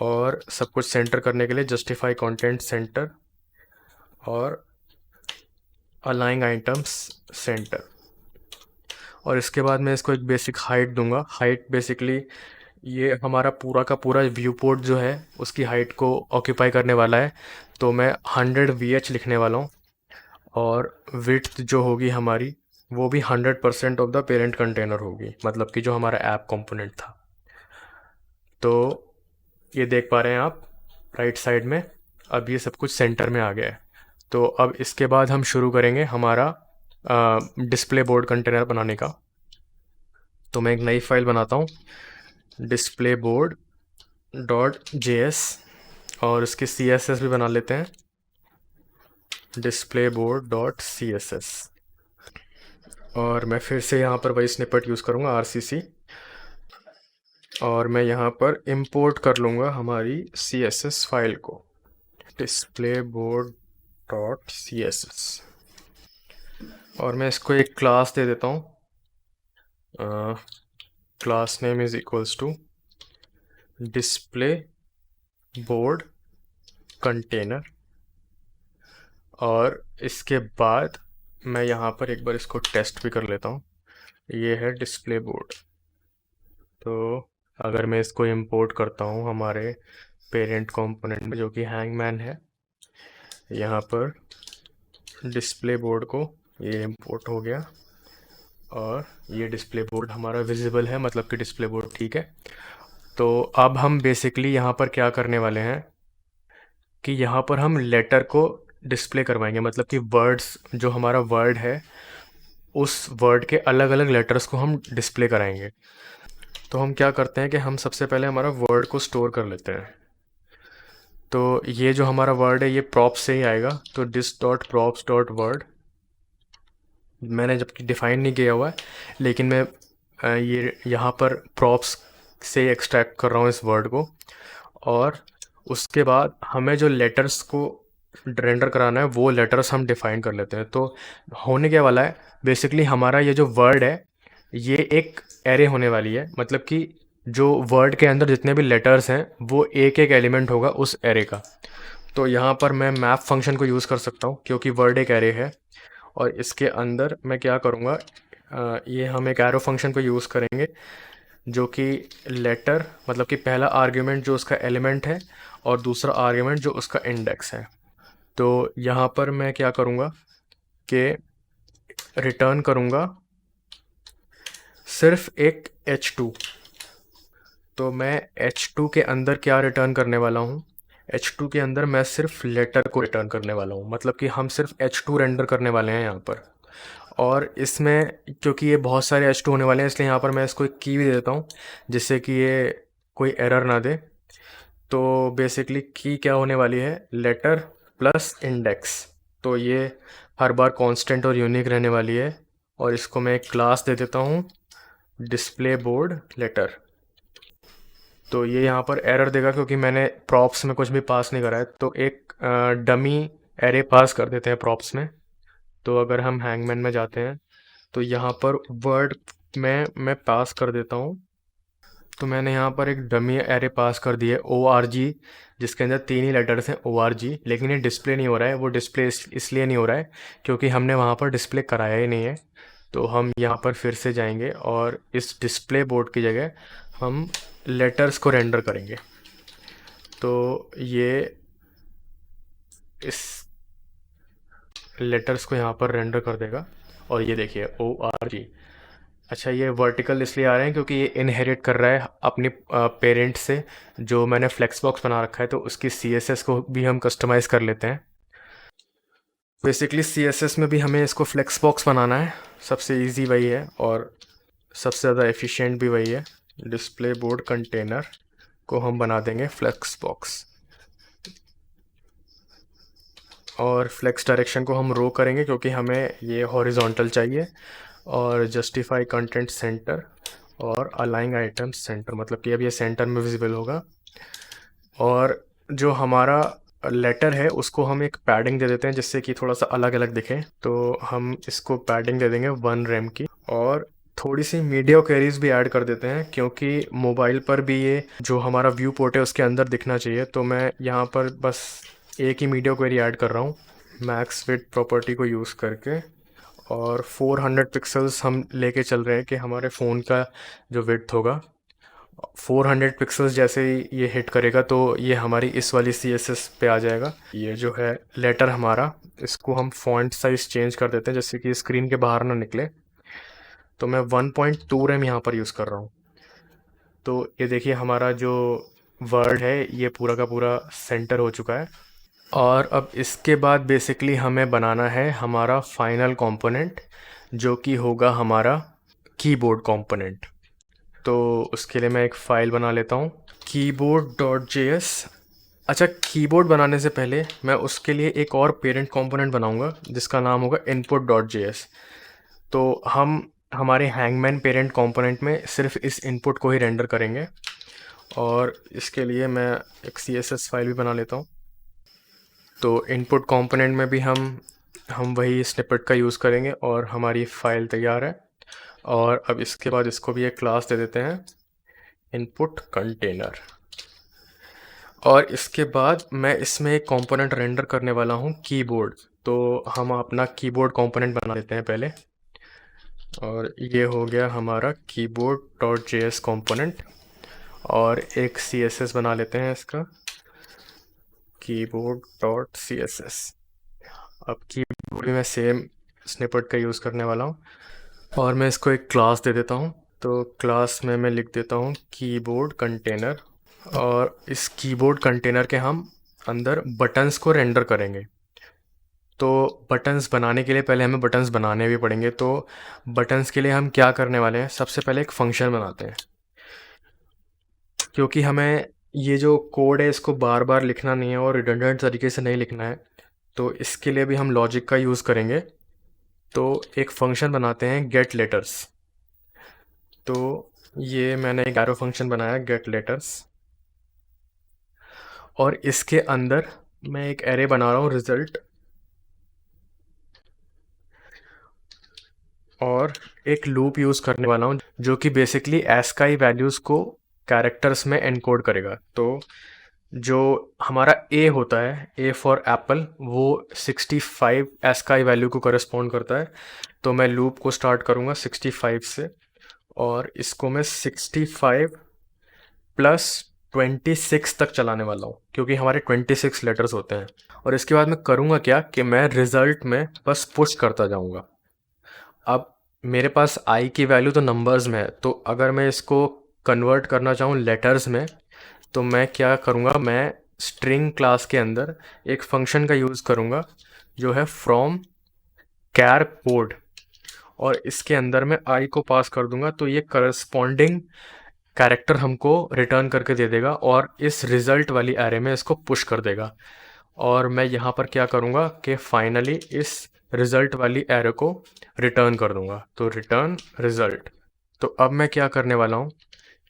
और सब कुछ सेंटर करने के लिए जस्टिफाई कंटेंट सेंटर और अलाइंग आइटम्स सेंटर। और इसके बाद मैं इसको एक बेसिक हाइट दूंगा। हाइट बेसिकली ये हमारा पूरा का पूरा व्यू पोर्ट जो है उसकी हाइट को ऑक्यूपाई करने वाला है। तो मैं 100 VH लिखने वाला हूँ, और विड्थ जो होगी हमारी वो भी 100% ऑफ द पेरेंट कंटेनर होगी, मतलब कि जो हमारा ऐप कंपोनेंट था। तो ये देख पा रहे हैं आप राइट साइड में, अब ये सब कुछ सेंटर में आ गया है। तो अब इसके बाद हम शुरू करेंगे हमारा डिस्प्ले बोर्ड कंटेनर बनाने का। तो मैं एक नई फाइल बनाता हूँ, डिस्प्ले बोर्ड .js, और इसकी CSS भी बना लेते हैं, डिस्प्ले बोर्ड .css। और मैं फिर से यहाँ पर वही स्निपेट यूज़ करूँगा RCC, और मैं यहाँ पर इंपोर्ट कर लूँगा हमारी CSS फाइल को, डिस्प्ले बोर्ड .css, और मैं इसको एक क्लास दे देता हूँ। Class name is equals to display board container. और इसके बाद मैं यहाँ पर एक बार इसको टेस्ट भी कर लेता हूँ। ये है डिस्प्ले बोर्ड। तो अगर मैं इसको इंपोर्ट करता हूँ हमारे पेरेंट कंपोनेंट में जो कि हैंगमैन है, यहाँ पर डिस्प्ले बोर्ड को ये इंपोर्ट हो गया और ये डिस्प्ले बोर्ड हमारा विजिबल है, मतलब कि डिस्प्ले बोर्ड ठीक है। तो अब हम बेसिकली यहाँ पर क्या करने वाले हैं कि यहाँ पर हम लेटर को डिस्प्ले करवाएंगे, मतलब कि वर्ड्स, जो हमारा वर्ड है उस वर्ड के अलग अलग लेटर्स को हम डिस्प्ले कराएंगे। तो हम क्या करते हैं कि हम सबसे पहले हमारा वर्ड को स्टोर कर लेते हैं। तो ये जो हमारा वर्ड है ये प्रॉप्स से ही आएगा, तो this dot props dot word मैंने जबकि डिफ़ाइन नहीं किया हुआ है, लेकिन मैं ये यहाँ पर प्रॉप्स से एक्सट्रैक्ट कर रहा हूँ इस वर्ड को। और उसके बाद हमें जो लेटर्स को रेंडर कराना है वो लेटर्स हम डिफ़ाइन कर लेते हैं। तो होने क्या वाला है, बेसिकली हमारा ये जो वर्ड है ये एक एरे होने वाली है, मतलब कि जो वर्ड के अंदर जितने भी लेटर्स हैं वो एक एक एलिमेंट होगा उस एरे का। तो यहाँ पर मैं मैप फंक्शन को यूज़ कर सकता हूँ क्योंकि वर्ड एक एरे है। और इसके अंदर मैं क्या करूँगा, ये हम एक एरो फंक्शन को यूज़ करेंगे जो कि लेटर, मतलब कि पहला आर्ग्यूमेंट जो उसका एलिमेंट है और दूसरा आर्ग्यूमेंट जो उसका इंडेक्स है। तो यहाँ पर मैं क्या करूँगा कि रिटर्न करूँगा सिर्फ एक h2। तो मैं h2 के अंदर क्या रिटर्न करने वाला हूँ, h2 के अंदर मैं सिर्फ लेटर को रिटर्न करने वाला हूँ, मतलब कि हम सिर्फ h2 रेंडर करने वाले हैं यहाँ पर। और इसमें क्योंकि ये बहुत सारे h2 होने वाले हैं इसलिए यहाँ पर मैं इसको एक की भी दे देता हूँ जिससे कि ये कोई एरर ना दे। तो बेसिकली की क्या होने वाली है, लेटर प्लस इंडेक्स। तो ये हर बार कांस्टेंट और यूनिक रहने वाली है। और इसको मैं एक क्लास दे देता हूँ डिस्प्ले बोर्ड लेटर। तो ये यहाँ पर एरर देगा क्योंकि मैंने प्रॉप्स में कुछ भी पास नहीं करा है। तो एक डमी एरे पास कर देते हैं प्रॉप्स में। तो अगर हम हैंगमैन में जाते हैं तो यहाँ पर वर्ड में मैं पास कर देता हूँ। तो मैंने यहाँ पर एक डमी एरे पास कर दी है ORG, जिसके अंदर 3 ही लेटर्स हैं ORG, लेकिन ये डिस्प्ले नहीं हो रहा है। वो डिस्प्ले इसलिए नहीं हो रहा है क्योंकि हमने वहाँ पर डिस्प्ले कराया ही नहीं है। तो हम यहाँ पर फिर से जाएंगे और इस डिस्प्ले बोर्ड की जगह हम लेटर्स को रेंडर करेंगे। तो ये इस लेटर्स को यहाँ पर रेंडर कर देगा और ये देखिए ORG। अच्छा, ये वर्टिकल इसलिए आ रहे हैं क्योंकि ये इनहेरिट कर रहा है अपनी पेरेंट से, जो मैंने फ्लेक्स बॉक्स बना रखा है तो उसकी CSS को भी हम कस्टमाइज़ कर लेते हैं। बेसिकली CSS में भी हमें इसको फ्लेक्स बॉक्स बनाना है, सबसे इजी वही है और सबसे ज़्यादा एफिशिएंट भी वही है। डिस्प्ले बोर्ड कंटेनर को हम बना देंगे फ्लेक्स बॉक्स और फ्लेक्स डायरेक्शन को हम रो करेंगे क्योंकि हमें ये हॉरिजॉन्टल चाहिए। और जस्टिफाई कंटेंट सेंटर और अलाइन आइटम सेंटर, मतलब कि अब ये सेंटर में विजिबल होगा। और जो हमारा लेटर है उसको हम एक पैडिंग दे देते हैं जिससे कि थोड़ा सा अलग अलग दिखे। तो हम इसको पैडिंग दे देंगे 1 रैम की और थोड़ी सी मीडिया क्वेरीज भी ऐड कर देते हैं क्योंकि मोबाइल पर भी ये जो हमारा व्यू पोर्ट है उसके अंदर दिखना चाहिए। तो मैं यहाँ पर बस एक ही मीडिया क्वेरी ऐड कर रहा हूँ मैक्स विड्थ प्रॉपर्टी को यूज़ करके। और 400 पिक्सल्स हम लेके चल रहे हैं कि हमारे फ़ोन का जो विड्थ होगा 400 पिक्सल्स जैसे ही ये हिट करेगा तो ये हमारी इस वाली CSS पे आ जाएगा। ये जो है लेटर हमारा, इसको हम फॉन्ट साइज़ चेंज कर देते हैं जैसे कि स्क्रीन के बाहर ना निकले। तो मैं 1.2 रैम यहाँ पर यूज़ कर रहा हूँ। तो ये देखिए हमारा जो वर्ड है ये पूरा का पूरा सेंटर हो चुका है। और अब इसके बाद बेसिकली हमें बनाना है हमारा फाइनल कंपोनेंट जो कि होगा हमारा कीबोर्ड कंपोनेंट। तो उसके लिए मैं एक फ़ाइल बना लेता हूँ keyboard.js। अच्छा, कीबोर्ड बनाने से पहले मैं उसके लिए एक और पेरेंट कंपोनेंट बनाऊंगा जिसका नाम होगा input.js। तो हम हमारे हैंगमैन पेरेंट कंपोनेंट में सिर्फ इस इनपुट को ही रेंडर करेंगे और इसके लिए मैं एक CSS फाइल भी बना लेता हूँ। तो इनपुट कंपोनेंट में भी हम वही स्निपेट का यूज़ करेंगे और हमारी फ़ाइल तैयार है। और अब इसके बाद इसको भी एक क्लास दे देते हैं इनपुट कंटेनर। और इसके बाद मैं इसमें एक कंपोनेंट रेंडर करने वाला हूँ कीबोर्ड। तो हम अपना कीबोर्ड कंपोनेंट बना लेते हैं पहले। और ये हो गया हमारा कीबोर्ड डॉट जेएस कंपोनेंट। और एक CSS बना लेते हैं इसका, कीबोर्ड डॉट CSS। अब कीबोर्ड में सेम स्निपेट का यूज़ करने वाला हूँ और मैं इसको एक क्लास दे देता हूँ। तो क्लास में मैं लिख देता हूँ कीबोर्ड कंटेनर। और इस कीबोर्ड कंटेनर के हम अंदर बटन्स को रेंडर करेंगे। तो बटन्स बनाने के लिए पहले हमें बटन्स बनाने भी पड़ेंगे। तो बटन्स के लिए हम क्या करने वाले हैं, सबसे पहले एक फंक्शन बनाते हैं, क्योंकि हमें ये जो कोड है इसको बार बार लिखना नहीं है और रिडंडेंट तरीके से नहीं लिखना है। तो इसके लिए भी हम लॉजिक का यूज़ करेंगे। तो एक फंक्शन बनाते हैं गेट लेटर्स। तो ये मैंने एक एरो फंक्शन बनाया गेट लेटर्स, और इसके अंदर मैं एक एरे बना रहा हूँ रिजल्ट, और एक लूप यूज़ करने वाला हूँ जो कि बेसिकली एस्काई वैल्यूज़ को कैरेक्टर्स में एनकोड करेगा। तो जो हमारा ए होता है, ए फॉर एप्पल, वो 65 एस्काई वैल्यू को करस्पॉन्ड करता है। तो मैं लूप को स्टार्ट करूँगा 65 से, और इसको मैं 65 प्लस 26 तक चलाने वाला हूँ, क्योंकि हमारे 26 लेटर्स होते हैं। और इसके बाद मैं करूँगा क्या कि मैं रिज़ल्ट में बस पुश करता जाऊँगा। अब मेरे पास आई की वैल्यू तो नंबर्स में है, तो अगर मैं इसको कन्वर्ट करना चाहूँ लेटर्स में, तो मैं क्या करूँगा, मैं स्ट्रिंग क्लास के अंदर एक फंक्शन का यूज़ करूँगा जो है फ्रॉम कैर कोड, और इसके अंदर मैं आई को पास कर दूंगा। तो ये करस्पॉन्डिंग कैरेक्टर हमको रिटर्न करके दे देगा और इस रिज़ल्ट वाली एरे में इसको पुश कर देगा। और मैं यहाँ पर क्या करूँगा कि फाइनली इस रिज़ल्ट वाली एरे को रिटर्न कर दूँगा। तो रिटर्न रिज़ल्ट। तो अब मैं क्या करने वाला हूँ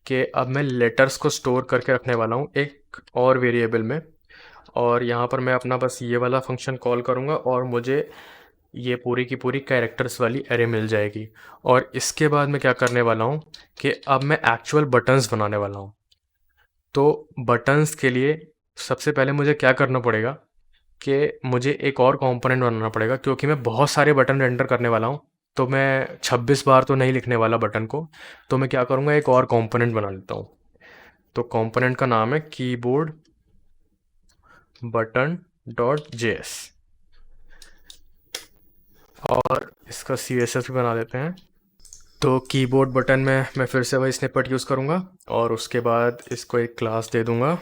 कि अब मैं लेटर्स को स्टोर करके रखने वाला हूँ एक और वेरिएबल में, और यहाँ पर मैं अपना बस ये वाला फंक्शन कॉल करूँगा और मुझे ये पूरी की पूरी कैरेक्टर्स वाली एरे मिल जाएगी। और इसके बाद मैं क्या करने वाला हूँ कि अब मैं एक्चुअल बटन्स बनाने वाला हूँ। तो बटन्स के लिए सबसे पहले मुझे क्या करना पड़ेगा कि मुझे एक और कंपोनेंट बनाना पड़ेगा, क्योंकि मैं बहुत सारे बटन रेंडर करने वाला हूँ। तो मैं 26 बार तो नहीं लिखने वाला बटन को। तो मैं क्या करूँगा, एक और कंपोनेंट बना लेता हूँ। तो कंपोनेंट का नाम है कीबोर्ड बटन डॉट जेएस, और इसका CSS भी बना देते हैं। तो कीबोर्ड बटन में मैं फिर से वही स्निपेट यूज़ करूँगा और उसके बाद इसको एक क्लास दे दूँगा।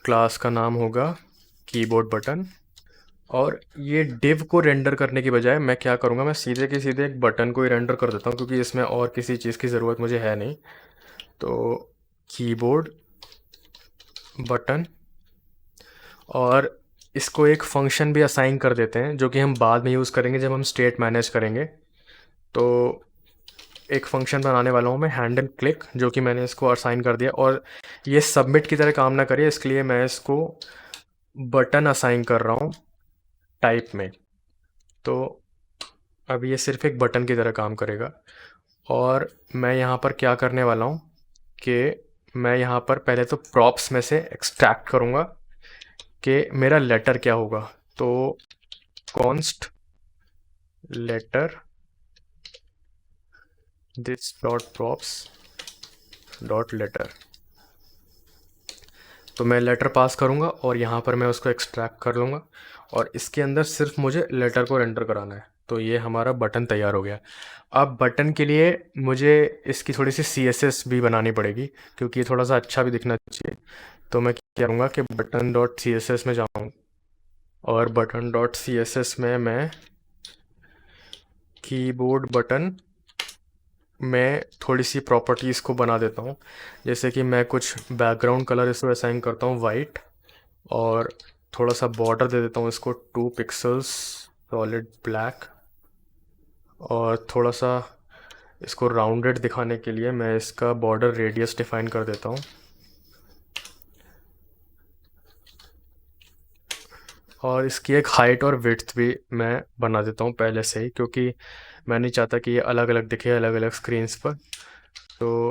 क्लास का नाम होगा कीबोर्ड बटन। और ये डिव को रेंडर करने की बजाय मैं क्या करूँगा, मैं सीधे के सीधे एक बटन को ही रेंडर कर देता हूँ, क्योंकि इसमें और किसी चीज़ की ज़रूरत मुझे है नहीं। तो कीबोर्ड बटन, और इसको एक फंक्शन भी असाइन कर देते हैं जो कि हम बाद में यूज़ करेंगे जब हम स्टेट मैनेज करेंगे। तो एक फंक्शन बनाने वाला हूँ मैं हैंडल क्लिक, जो कि मैंने इसको असाइन कर दिया। और ये सबमिट की तरह काम ना करे, इसके लिए मैं इसको बटन असाइन कर रहा हूँ टाइप में। तो अब ये सिर्फ एक बटन की तरह काम करेगा। और मैं यहाँ पर क्या करने वाला हूँ कि मैं यहाँ पर पहले तो प्रॉप्स में से एक्सट्रैक्ट करूँगा कि मेरा लेटर क्या होगा। तो const letter this dot props dot letter. तो मैं लेटर पास करूँगा और यहाँ पर मैं उसको एक्सट्रैक्ट कर लूँगा, और इसके अंदर सिर्फ मुझे लेटर को रेंडर कराना है। तो ये हमारा बटन तैयार हो गया। अब बटन के लिए मुझे इसकी थोड़ी सी CSS भी बनानी पड़ेगी, क्योंकि ये थोड़ा सा अच्छा भी दिखना चाहिए। तो मैं क्या करूँगा कि बटन डॉट CSS में जाऊँ, और बटन डॉट CSS में मैं कीबोर्ड बटन मैं थोड़ी सी प्रॉपर्टीज़ को बना देता हूँ। जैसे कि मैं कुछ बैकग्राउंड कलर इसको असाइन करता हूँ वाइट, और थोड़ा सा बॉर्डर दे देता हूँ इसको 2 पिक्सल्स सॉलिड ब्लैक, और थोड़ा सा इसको राउंडेड दिखाने के लिए मैं इसका बॉर्डर रेडियस डिफाइन कर देता हूँ। और इसकी एक हाइट और विड्थ भी मैं बना देता हूँ पहले से ही, क्योंकि मैं नहीं चाहता कि ये अलग अलग दिखे अलग अलग स्क्रीन्स पर। तो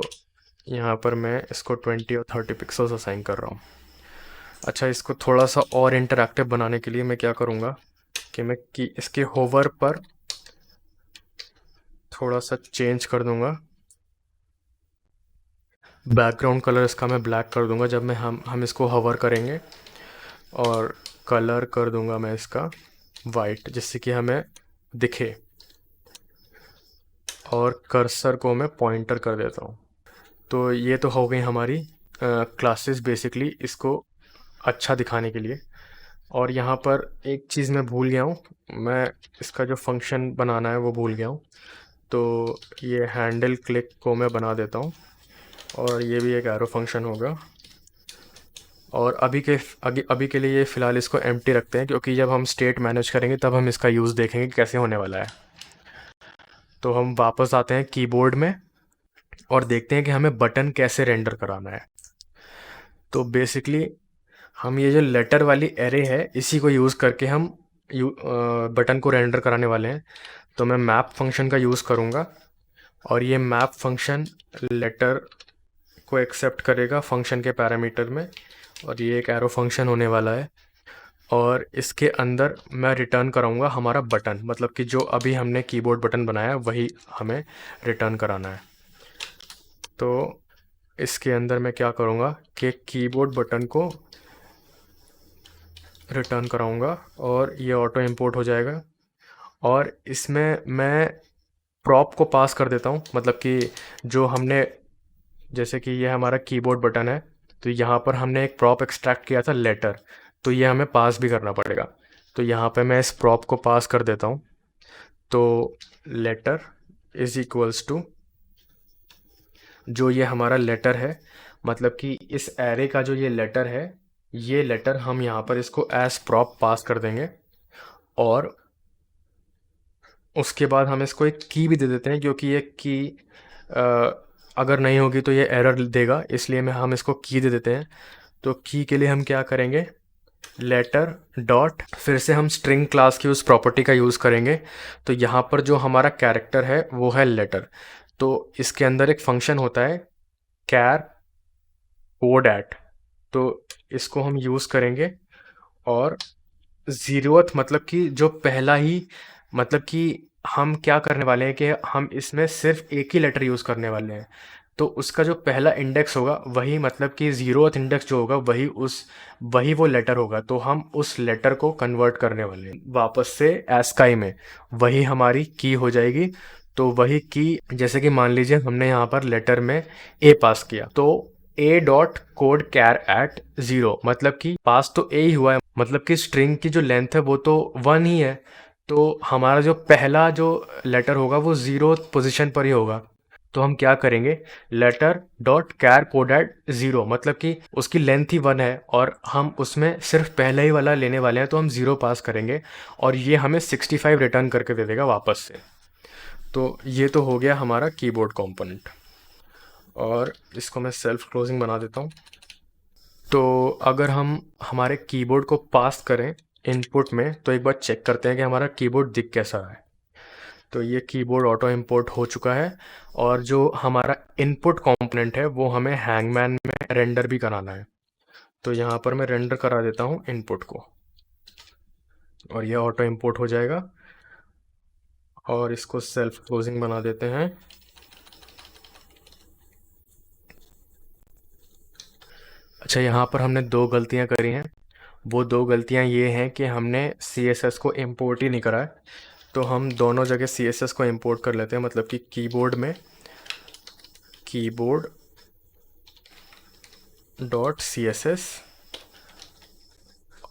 यहाँ पर मैं इसको 20 और 30 पिक्सल्स असाइन कर रहा हूँ। अच्छा, इसको थोड़ा सा और इंटरैक्टिव बनाने के लिए मैं क्या करूँगा कि मैं इसके होवर पर थोड़ा सा चेंज कर दूँगा। बैकग्राउंड कलर इसका मैं ब्लैक कर दूँगा जब मैं हम इसको होवर करेंगे, और कलर कर दूँगा मैं इसका वाइट, जिससे कि हमें दिखे, और कर्सर को मैं पॉइंटर कर देता हूँ। तो ये तो हो गई हमारी क्लासेस बेसिकली इसको अच्छा दिखाने के लिए। और यहाँ पर एक चीज़ मैं भूल गया हूँ, मैं इसका जो फंक्शन बनाना है वो भूल गया हूँ। तो ये हैंडल क्लिक को मैं बना देता हूँ, और ये भी एक एरो फंक्शन होगा। और अभी के लिए ये फ़िलहाल इसको एम्प्टी रखते हैं, क्योंकि जब हम स्टेट मैनेज करेंगे तब हम इसका यूज़ देखेंगे कैसे होने वाला है। तो हम वापस आते हैं कीबोर्ड में और देखते हैं कि हमें बटन कैसे रेंडर कराना है। तो बेसिकली हम ये जो लेटर वाली एरे है इसी को यूज़ करके हम बटन को रेंडर कराने वाले हैं। तो मैं मैप फंक्शन का यूज़ करूँगा, और ये मैप फंक्शन लेटर को एक्सेप्ट करेगा फंक्शन के पैरामीटर में, और ये एक एरो फंक्शन होने वाला है। और इसके अंदर मैं रिटर्न कराऊंगा हमारा बटन, मतलब कि जो अभी हमने कीबोर्ड बटन बनाया है वही हमें रिटर्न कराना है। तो इसके अंदर मैं क्या करूँगा कि कीबोर्ड बटन को रिटर्न कराऊंगा, और ये ऑटो इंपोर्ट हो जाएगा। और इसमें मैं प्रॉप को पास कर देता हूँ, मतलब कि जो हमने, जैसे कि ये हमारा कीबोर्ड बटन है, तो यहाँ पर हमने एक प्रॉप एक्सट्रैक्ट किया था लेटर, तो ये हमें पास भी करना पड़ेगा। तो यहाँ पे मैं इस प्रॉप को पास कर देता हूँ। तो लेटर इज इक्वल्स टू, जो ये हमारा लेटर है, मतलब कि इस एरे का जो ये लेटर है, ये लेटर हम यहाँ पर इसको एज प्रॉप पास कर देंगे। और उसके बाद हम इसको एक की भी दे देते हैं, क्योंकि ये की अगर नहीं होगी तो ये एरर देगा, इसलिए हम इसको की दे देते हैं। तो की के लिए हम क्या करेंगे, लेटर डॉट, फिर से हम स्ट्रिंग क्लास की उस प्रॉपर्टी का यूज़ करेंगे। तो यहाँ पर जो हमारा कैरेक्टर है वो है लेटर, तो इसके अंदर एक फंक्शन होता है कैर कोड एट, तो इसको हम यूज़ करेंगे। और ज़ीरोथ मतलब कि जो पहला ही, मतलब कि हम क्या करने वाले हैं कि हम इसमें सिर्फ एक ही लेटर यूज़ करने वाले हैं। तो उसका जो पहला इंडेक्स होगा वही, मतलब कि ज़ीरोथ इंडेक्स जो होगा वही वो लेटर होगा। तो हम उस लेटर को कन्वर्ट करने वाले हैं वापस से एस्काई में, वही हमारी की हो जाएगी। तो वही की, जैसे कि मान लीजिए हमने यहाँ पर लेटर में ए पास किया, तो a dot code char at 0, मतलब कि पास तो ए ही हुआ है, मतलब कि स्ट्रिंग की जो लेंथ है वो तो 1 ही है। तो हमारा जो पहला जो लेटर होगा वो 0 पोजीशन पर ही होगा। तो हम क्या करेंगे, letter dot char code at 0, मतलब कि उसकी लेंथ ही 1 है और हम उसमें सिर्फ पहला ही वाला लेने वाले हैं, तो हम 0 पास करेंगे और ये हमें 65 रिटर्न करके दे देगा वापस से। तो ये तो हो गया हमारा कीबोर्ड कंपोनेंट, और इसको मैं सेल्फ क्लोजिंग बना देता हूँ। तो अगर हम हमारे कीबोर्ड को पास करें इनपुट में, तो एक बार चेक करते हैं कि हमारा कीबोर्ड दिख कैसा है। तो ये कीबोर्ड ऑटो इंपोर्ट हो चुका है, और जो हमारा इनपुट कंपोनेंट है वो हमें हैंगमैन में रेंडर भी कराना है। तो यहाँ पर मैं रेंडर करा देता हूँ इनपुट को, और ये ऑटो इंपोर्ट हो जाएगा। और इसको सेल्फ क्लोजिंग बना देते हैं। अच्छा, यहाँ पर हमने 2 गलतियाँ करी हैं। वो 2 गलतियाँ ये हैं कि हमने CSS को इंपोर्ट ही नहीं करा है। तो हम दोनों जगह CSS को इंपोर्ट कर लेते हैं, मतलब कि कीबोर्ड में कीबोर्ड डॉट CSS,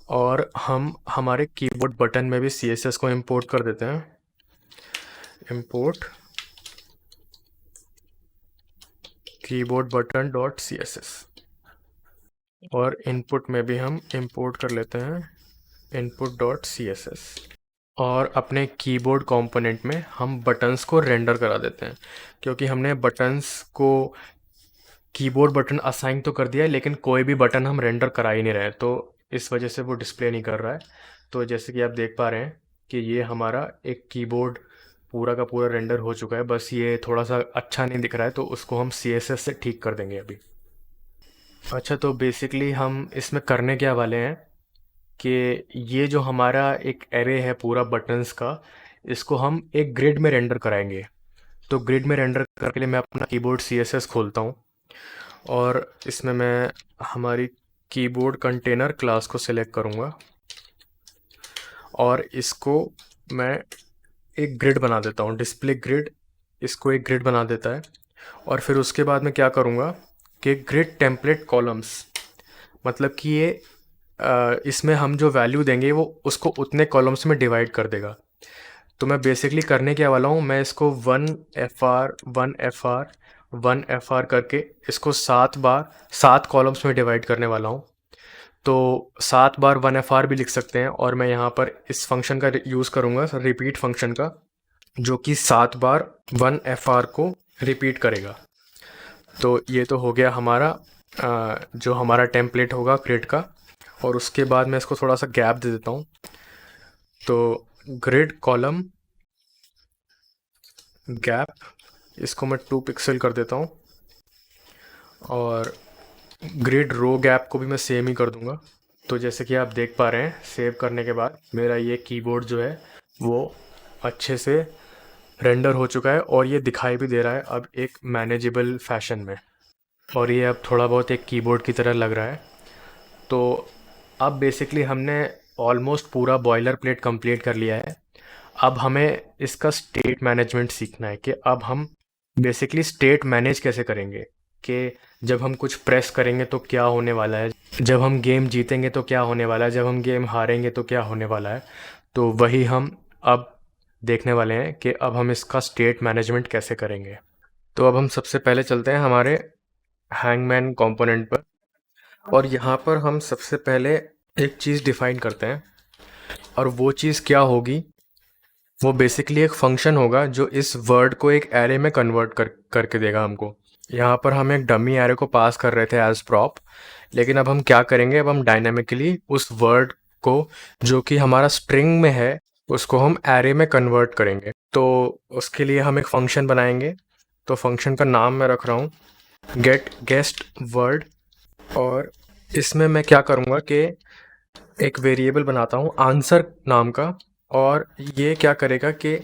और हम हमारे कीबोर्ड बटन में भी CSS को इंपोर्ट कर देते हैं, import keyboard button dot CSS। और इनपुट में भी हम इंपोर्ट कर लेते हैं इनपुट डॉट CSS। और अपने कीबोर्ड कंपोनेंट में हम बटन्स को रेंडर करा देते हैं, क्योंकि हमने बटन्स को कीबोर्ड बटन असाइन तो कर दिया है, लेकिन कोई भी बटन हम रेंडर करा ही नहीं रहे, तो इस वजह से वो डिस्प्ले नहीं कर रहा है। तो जैसे कि आप देख पा रहे हैं कि ये हमारा एक कीबोर्ड पूरा का पूरा रेंडर हो चुका है, बस ये थोड़ा सा अच्छा नहीं दिख रहा है, तो उसको हम CSS से ठीक कर देंगे अभी। अच्छा, तो बेसिकली हम इसमें करने क्या वाले हैं कि ये जो हमारा एक एरे है पूरा बटन्स का, इसको हम एक ग्रिड में रेंडर कराएंगे। तो ग्रिड में रेंडर करने के लिए मैं अपना कीबोर्ड CSS खोलता हूँ, और इसमें मैं हमारी कीबोर्ड कंटेनर क्लास को सिलेक्ट करूँगा, और इसको मैं एक ग्रिड बना देता हूँ, डिस्प्ले ग्रिड। इसको एक ग्रिड बना देता है, और फिर उसके बाद मैं क्या करूँगा कि ग्रिड टेम्पलेट कॉलम्स, मतलब कि ये इसमें हम जो वैल्यू देंगे वो उसको उतने कॉलम्स में डिवाइड कर देगा। तो मैं बेसिकली करने क्या वाला हूँ, मैं इसको 1 FR 1 FR 1 FR करके इसको 7 बार 7 कॉलम्स में डिवाइड करने वाला हूँ। तो 7 बार 1 FR भी लिख सकते हैं, और मैं यहाँ पर इस फंक्शन का यूज़ करूँगा, रिपीट फंक्शन का, जो कि 7 बार 1 FR को रिपीट करेगा। तो ये तो हो गया हमारा जो हमारा टेम्पलेट होगा ग्रिड का। और उसके बाद मैं इसको थोड़ा सा गैप दे देता हूँ। तो ग्रिड कॉलम गैप, इसको मैं 2 पिक्सल कर देता हूँ, और ग्रिड रो गैप को भी मैं सेम ही कर दूंगा। तो जैसे कि आप देख पा रहे हैं, सेव करने के बाद मेरा ये कीबोर्ड जो है वो अच्छे से रेंडर हो चुका है, और ये दिखाई भी दे रहा है अब एक मैनेजेबल फैशन में, और ये अब थोड़ा बहुत एक कीबोर्ड की तरह लग रहा है। तो अब बेसिकली हमने ऑलमोस्ट पूरा बॉयलर प्लेट कंप्लीट कर लिया है। अब हमें इसका स्टेट मैनेजमेंट सीखना है कि अब हम बेसिकली स्टेट मैनेज कैसे करेंगे, कि जब हम कुछ प्रेस करेंगे तो क्या होने वाला है, जब हम गेम जीतेंगे तो क्या होने वाला है, जब हम गेम हारेंगे तो क्या होने वाला है। तो वही हम अब देखने वाले हैं कि अब हम इसका स्टेट मैनेजमेंट कैसे करेंगे। तो अब हम सबसे पहले चलते हैं हमारे हैंगमैन कंपोनेंट पर, और यहाँ पर हम सबसे पहले एक चीज़ डिफाइन करते हैं, और वो चीज़ क्या होगी, वो बेसिकली एक फंक्शन होगा जो इस वर्ड को एक एरे में कन्वर्ट करके देगा हमको। यहाँ पर हम एक डमी एरे को पास कर रहे थे एज प्रॉप, लेकिन अब हम क्या करेंगे, अब हम डायनामिकली उस वर्ड को जो कि हमारा स्ट्रिंग में है उसको हम एरे में कन्वर्ट करेंगे। तो उसके लिए हम एक फंक्शन बनाएंगे। तो फंक्शन का नाम मैं रख रहा हूँ गेट गेस्ट वर्ड, और इसमें मैं क्या करूँगा कि एक वेरिएबल बनाता हूँ आंसर नाम का, और ये क्या करेगा कि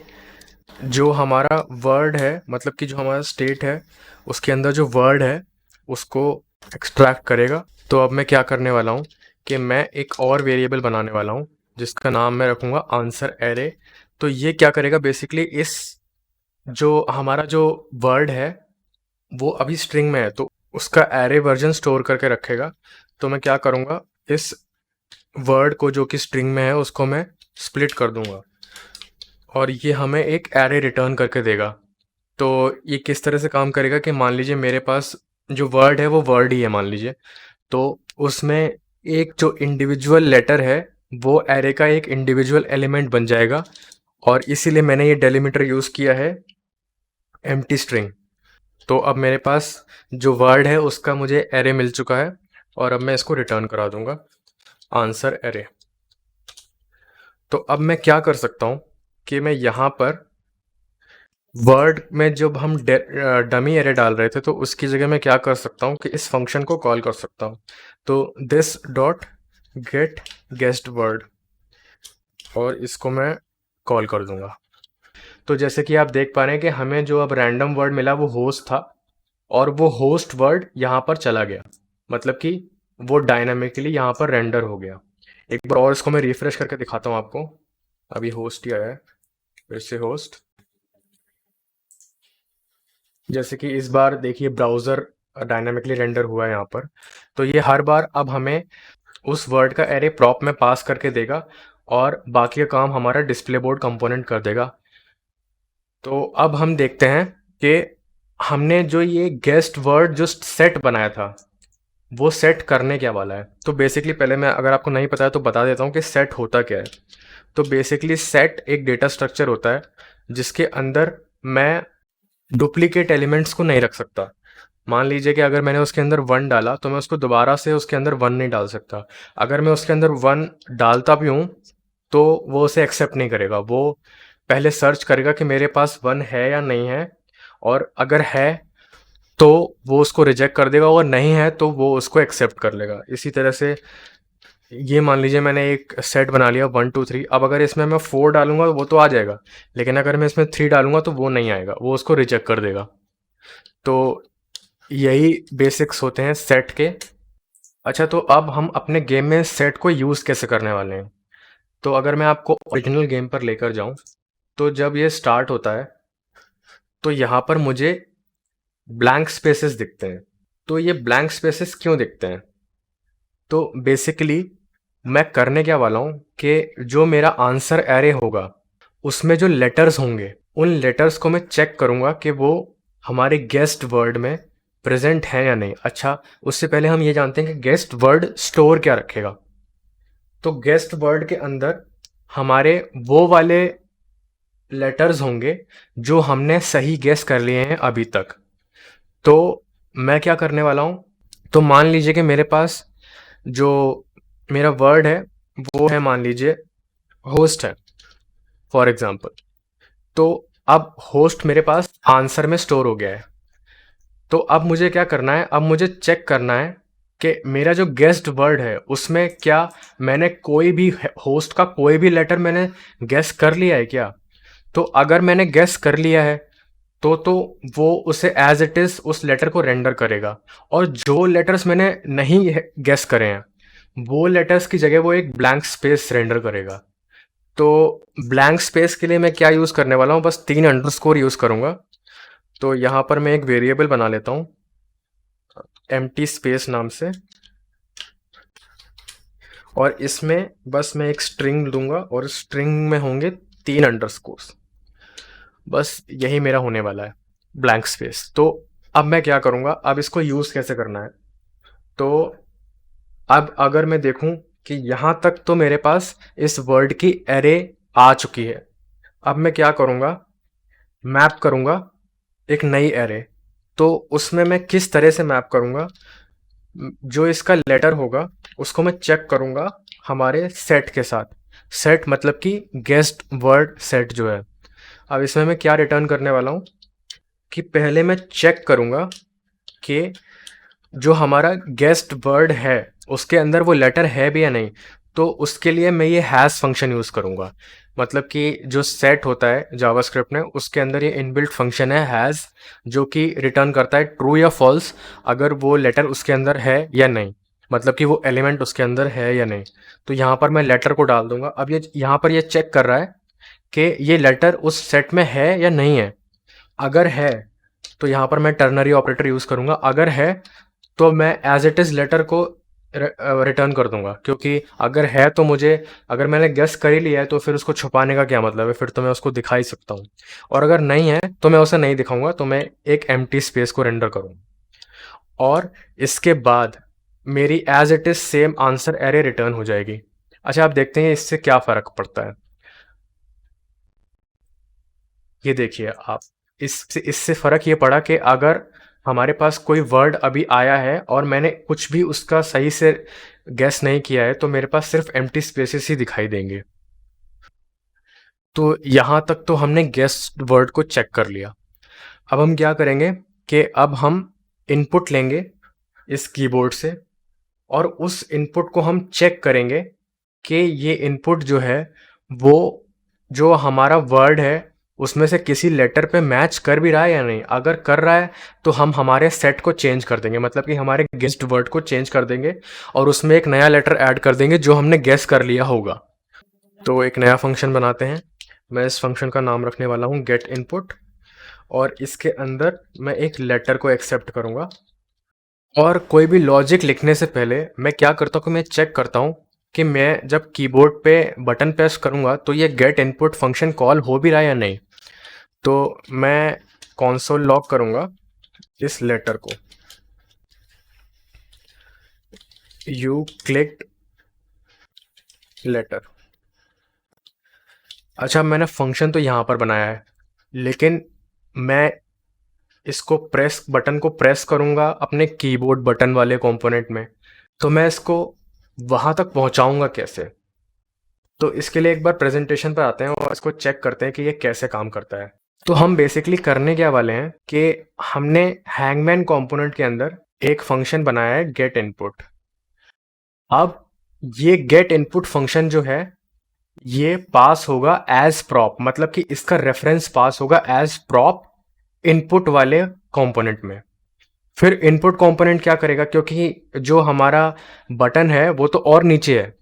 जो हमारा वर्ड है, मतलब कि जो हमारा स्टेट है उसके अंदर जो वर्ड है उसको एक्सट्रैक्ट करेगा। तो अब मैं क्या करने वाला हूँ कि मैं एक और वेरिएबल बनाने वाला हूँ जिसका नाम मैं रखूँगा आंसर एरे। तो ये क्या करेगा, बेसिकली इस जो हमारा जो वर्ड है वो अभी स्ट्रिंग में है, तो उसका एरे वर्जन स्टोर करके रखेगा। तो मैं क्या करूँगा, इस वर्ड को जो कि स्ट्रिंग में है उसको मैं स्प्लिट कर दूंगा, और ये हमें एक एरे रिटर्न करके देगा। तो ये किस तरह से काम करेगा कि मान लीजिए मेरे पास जो वर्ड है वो वर्ड ही है मान लीजिए, तो उसमें एक जो इंडिविजुअल लेटर है वो एरे का एक इंडिविजुअल एलिमेंट बन जाएगा, और इसीलिए मैंने ये डेलिमीटर यूज़ किया है एम्प्टी स्ट्रिंग। तो अब मेरे पास जो वर्ड है उसका मुझे एरे मिल चुका है, और अब मैं इसको रिटर्न करा दूंगा आंसर एरे। तो अब मैं क्या कर सकता हूँ कि मैं यहाँ पर वर्ड में जब हम डमी एरे डाल रहे थे तो उसकी जगह मैं क्या कर सकता हूँ कि इस फंक्शन को कॉल कर सकता हूँ। तो this dot gate guest word, और इसको मैं कॉल कर दूंगा। तो जैसे कि आप देख पा रहे हैं कि हमें जो अब रैंडम वर्ड मिला वो होस्ट था, और वो होस्ट वर्ड यहाँ पर चला गया, मतलब कि वो डायनामिकली यहाँ पर रेंडर हो गया। एक बार और इसको मैं रिफ्रेश करके दिखाता हूँ आपको। अभी होस्ट ही आया है, फिर से होस्ट। जैसे कि इस बार देखिए ब्राउज़र डायनामिकली रेंडर हुआ है यहाँ पर। तो ये हर बार अब हमें उस वर्ड का एरे प्रॉप में पास करके देगा, और बाकी का काम हमारा डिस्प्ले बोर्ड कंपोनेंट कर देगा। तो अब हम देखते हैं कि हमने जो ये गेस्ट वर्ड जो सेट बनाया था वो सेट करने क्या वाला है। तो बेसिकली पहले मैं, अगर आपको नहीं पता है तो बता देता हूँ कि सेट होता क्या है। तो बेसिकली सेट एक डेटा स्ट्रक्चर होता है जिसके अंदर मैं डुप्लीकेट एलिमेंट्स को नहीं रख सकता। मान लीजिए कि अगर मैंने उसके अंदर 1 डाला तो मैं उसको दोबारा से उसके अंदर 1 नहीं डाल सकता। अगर मैं उसके अंदर 1 डालता भी हूँ तो वो उसे एक्सेप्ट नहीं करेगा, वो पहले सर्च करेगा कि मेरे पास 1 है या नहीं है, और अगर है तो वो उसको रिजेक्ट कर देगा, और नहीं है तो वो उसको एक्सेप्ट कर लेगा। इसी तरह से ये मान लीजिए मैंने एक सेट बना लिया 1 2 3। अब अगर इसमें मैं 4 डालूंगा वो तो आ जाएगा, लेकिन अगर मैं इसमें 3 डालूंगा तो वो नहीं आएगा, वो उसको रिजेक्ट कर देगा। तो यही बेसिक्स होते हैं सेट के। अच्छा, तो अब हम अपने गेम में सेट को यूज़ कैसे करने वाले हैं। तो अगर मैं आपको ओरिजिनल गेम पर लेकर जाऊं, तो जब ये स्टार्ट होता है तो यहाँ पर मुझे ब्लैंक स्पेसेस दिखते हैं। तो ये ब्लैंक स्पेसेस क्यों दिखते हैं? तो बेसिकली मैं करने क्या वाला हूँ कि जो मेरा आंसर एरे होगा उसमें जो लेटर्स होंगे, उन लेटर्स को मैं चेक करूँगा कि वो हमारे गेस्ट वर्ड में प्रेजेंट है या नहीं। अच्छा, उससे पहले हम ये जानते हैं कि गेस्ट वर्ड स्टोर क्या रखेगा। तो गेस्ट वर्ड के अंदर हमारे वो वाले लेटर्स होंगे जो हमने सही गेस कर लिए हैं अभी तक। तो मैं क्या करने वाला हूँ, तो मान लीजिए कि मेरे पास जो मेरा वर्ड है वो है, मान लीजिए होस्ट है फॉर एग्जांपल। तो अब होस्ट मेरे पास आंसर में स्टोर हो गया है। तो अब मुझे क्या करना है, अब मुझे चेक करना है कि मेरा जो गेस्ट वर्ड है उसमें क्या मैंने कोई भी होस्ट का कोई भी लेटर मैंने गेस कर लिया है क्या। तो अगर मैंने गेस कर लिया है तो वो उसे एज इट इज उस लेटर को रेंडर करेगा, और जो लेटर्स मैंने नहीं गेस करे हैं वो लेटर्स की जगह वो एक ब्लैंक स्पेस रेंडर करेगा। तो ब्लैंक स्पेस के लिए मैं क्या यूज़ करने वाला हूँ, बस 3 अंडरस्कोर यूज़ करूँगा। तो यहाँ पर मैं एक वेरिएबल बना लेता हूँ एम्प्टी स्पेस नाम से, और इसमें बस मैं एक स्ट्रिंग लूँगा और स्ट्रिंग में होंगे 3 अंडरस्कोर्स। बस यही मेरा होने वाला है ब्लैंक स्पेस। तो अब मैं क्या करूँगा, अब इसको यूज़ कैसे करना है। तो अब अगर मैं देखूं कि यहाँ तक तो मेरे पास इस वर्ड की एरे आ चुकी है, अब मैं क्या करूँगा, मैप करूँगा एक नई एरे। तो उसमें मैं किस तरह से मैप करूँगा, जो इसका लेटर होगा उसको मैं चेक करूँगा हमारे सेट के साथ। सेट मतलब कि गेस्ट वर्ड सेट जो है। अब इसमें मैं क्या रिटर्न करने वाला हूँ कि पहले मैं चेक करूँगा कि जो हमारा गेस्ट वर्ड है उसके अंदर वो लेटर है भी या नहीं। तो उसके लिए मैं ये हैश फंक्शन यूज़ करूँगा। मतलब कि जो सेट होता है जावास्क्रिप्ट में उसके अंदर ये इनबिल्ट फंक्शन है हैश, जो कि रिटर्न करता है ट्रू या फॉल्स अगर वो लेटर उसके अंदर है या नहीं, मतलब कि वो एलिमेंट उसके अंदर है या नहीं। तो यहाँ पर मैं लेटर को डाल दूंगा। अब ये यहाँ पर ये चेक कर रहा है कि ये लेटर उस सेट में है या नहीं है। अगर है तो यहाँ पर मैं टर्नरी ऑपरेटर यूज़ करूँगा। अगर है तो मैं एज इट इज़ लेटर को रिटर्न कर दूंगा, क्योंकि अगर है तो मुझे, अगर मैंने गेस कर ही लिया है तो फिर उसको छुपाने का क्या मतलब है, फिर तो मैं उसको दिखा ही सकता हूँ। और अगर नहीं है तो मैं उसे नहीं दिखाऊंगा, तो मैं एक एम्प्टी स्पेस को रेंडर करूँगा। और इसके बाद मेरी as it is same answer array return हो जाएगी। अच्छा, आप देखते हैं इससे क्या फ़र्क पड़ता है। ये देखिए आप, इससे इससे फ़र्क ये पड़ा कि अगर हमारे पास कोई वर्ड अभी आया है और मैंने कुछ भी उसका सही से गेस नहीं किया है तो मेरे पास सिर्फ एम्प्टी स्पेसेस ही दिखाई देंगे। तो यहाँ तक तो हमने गेस वर्ड को चेक कर लिया। अब हम क्या करेंगे कि अब हम इनपुट लेंगे इस कीबोर्ड से, और उस इनपुट को हम चेक करेंगे कि ये इनपुट जो है वो जो हमारा वर्ड है उसमें से किसी लेटर पे मैच कर भी रहा है या नहीं। अगर कर रहा है तो हम हमारे सेट को चेंज कर देंगे, मतलब कि हमारे गेस्ट वर्ड को चेंज कर देंगे और उसमें एक नया लेटर ऐड कर देंगे जो हमने गेस कर लिया होगा। तो एक नया फंक्शन बनाते हैं। मैं इस फंक्शन का नाम रखने वाला हूँ गेट इनपुट, और इसके अंदर मैं एक लेटर को एक्सेप्ट करूँगा। और कोई भी लॉजिक लिखने से पहले मैं क्या करता हूँ कि मैं चेक करता हूँ कि मैं जब कीबोर्ड पे बटन प्रेस करूँगा तो ये गेट इनपुट फंक्शन कॉल हो भी रहा है या नहीं। तो मैं कॉन्सोल लॉग करूँगा इस लेटर को, यू क्लिक्ड लेटर। अच्छा, मैंने फंक्शन तो यहाँ पर बनाया है, लेकिन मैं इसको प्रेस बटन को प्रेस करूँगा अपने कीबोर्ड बटन वाले कंपोनेंट में। तो मैं इसको वहाँ तक पहुँचाऊँगा कैसे? तो इसके लिए एक बार प्रेजेंटेशन पर आते हैं और इसको चेक करते हैं कि ये कैसे काम करता है। तो हम बेसिकली करने क्या वाले हैं कि हमने हैंगमैन कंपोनेंट के अंदर एक फंक्शन बनाया है गेट इनपुट। अब ये गेट इनपुट फंक्शन जो है ये पास होगा एज प्रॉप, मतलब कि इसका रेफरेंस पास होगा एज प्रॉप इनपुट वाले कंपोनेंट में। फिर इनपुट कंपोनेंट क्या करेगा, क्योंकि जो हमारा बटन है वो तो और नीचे है,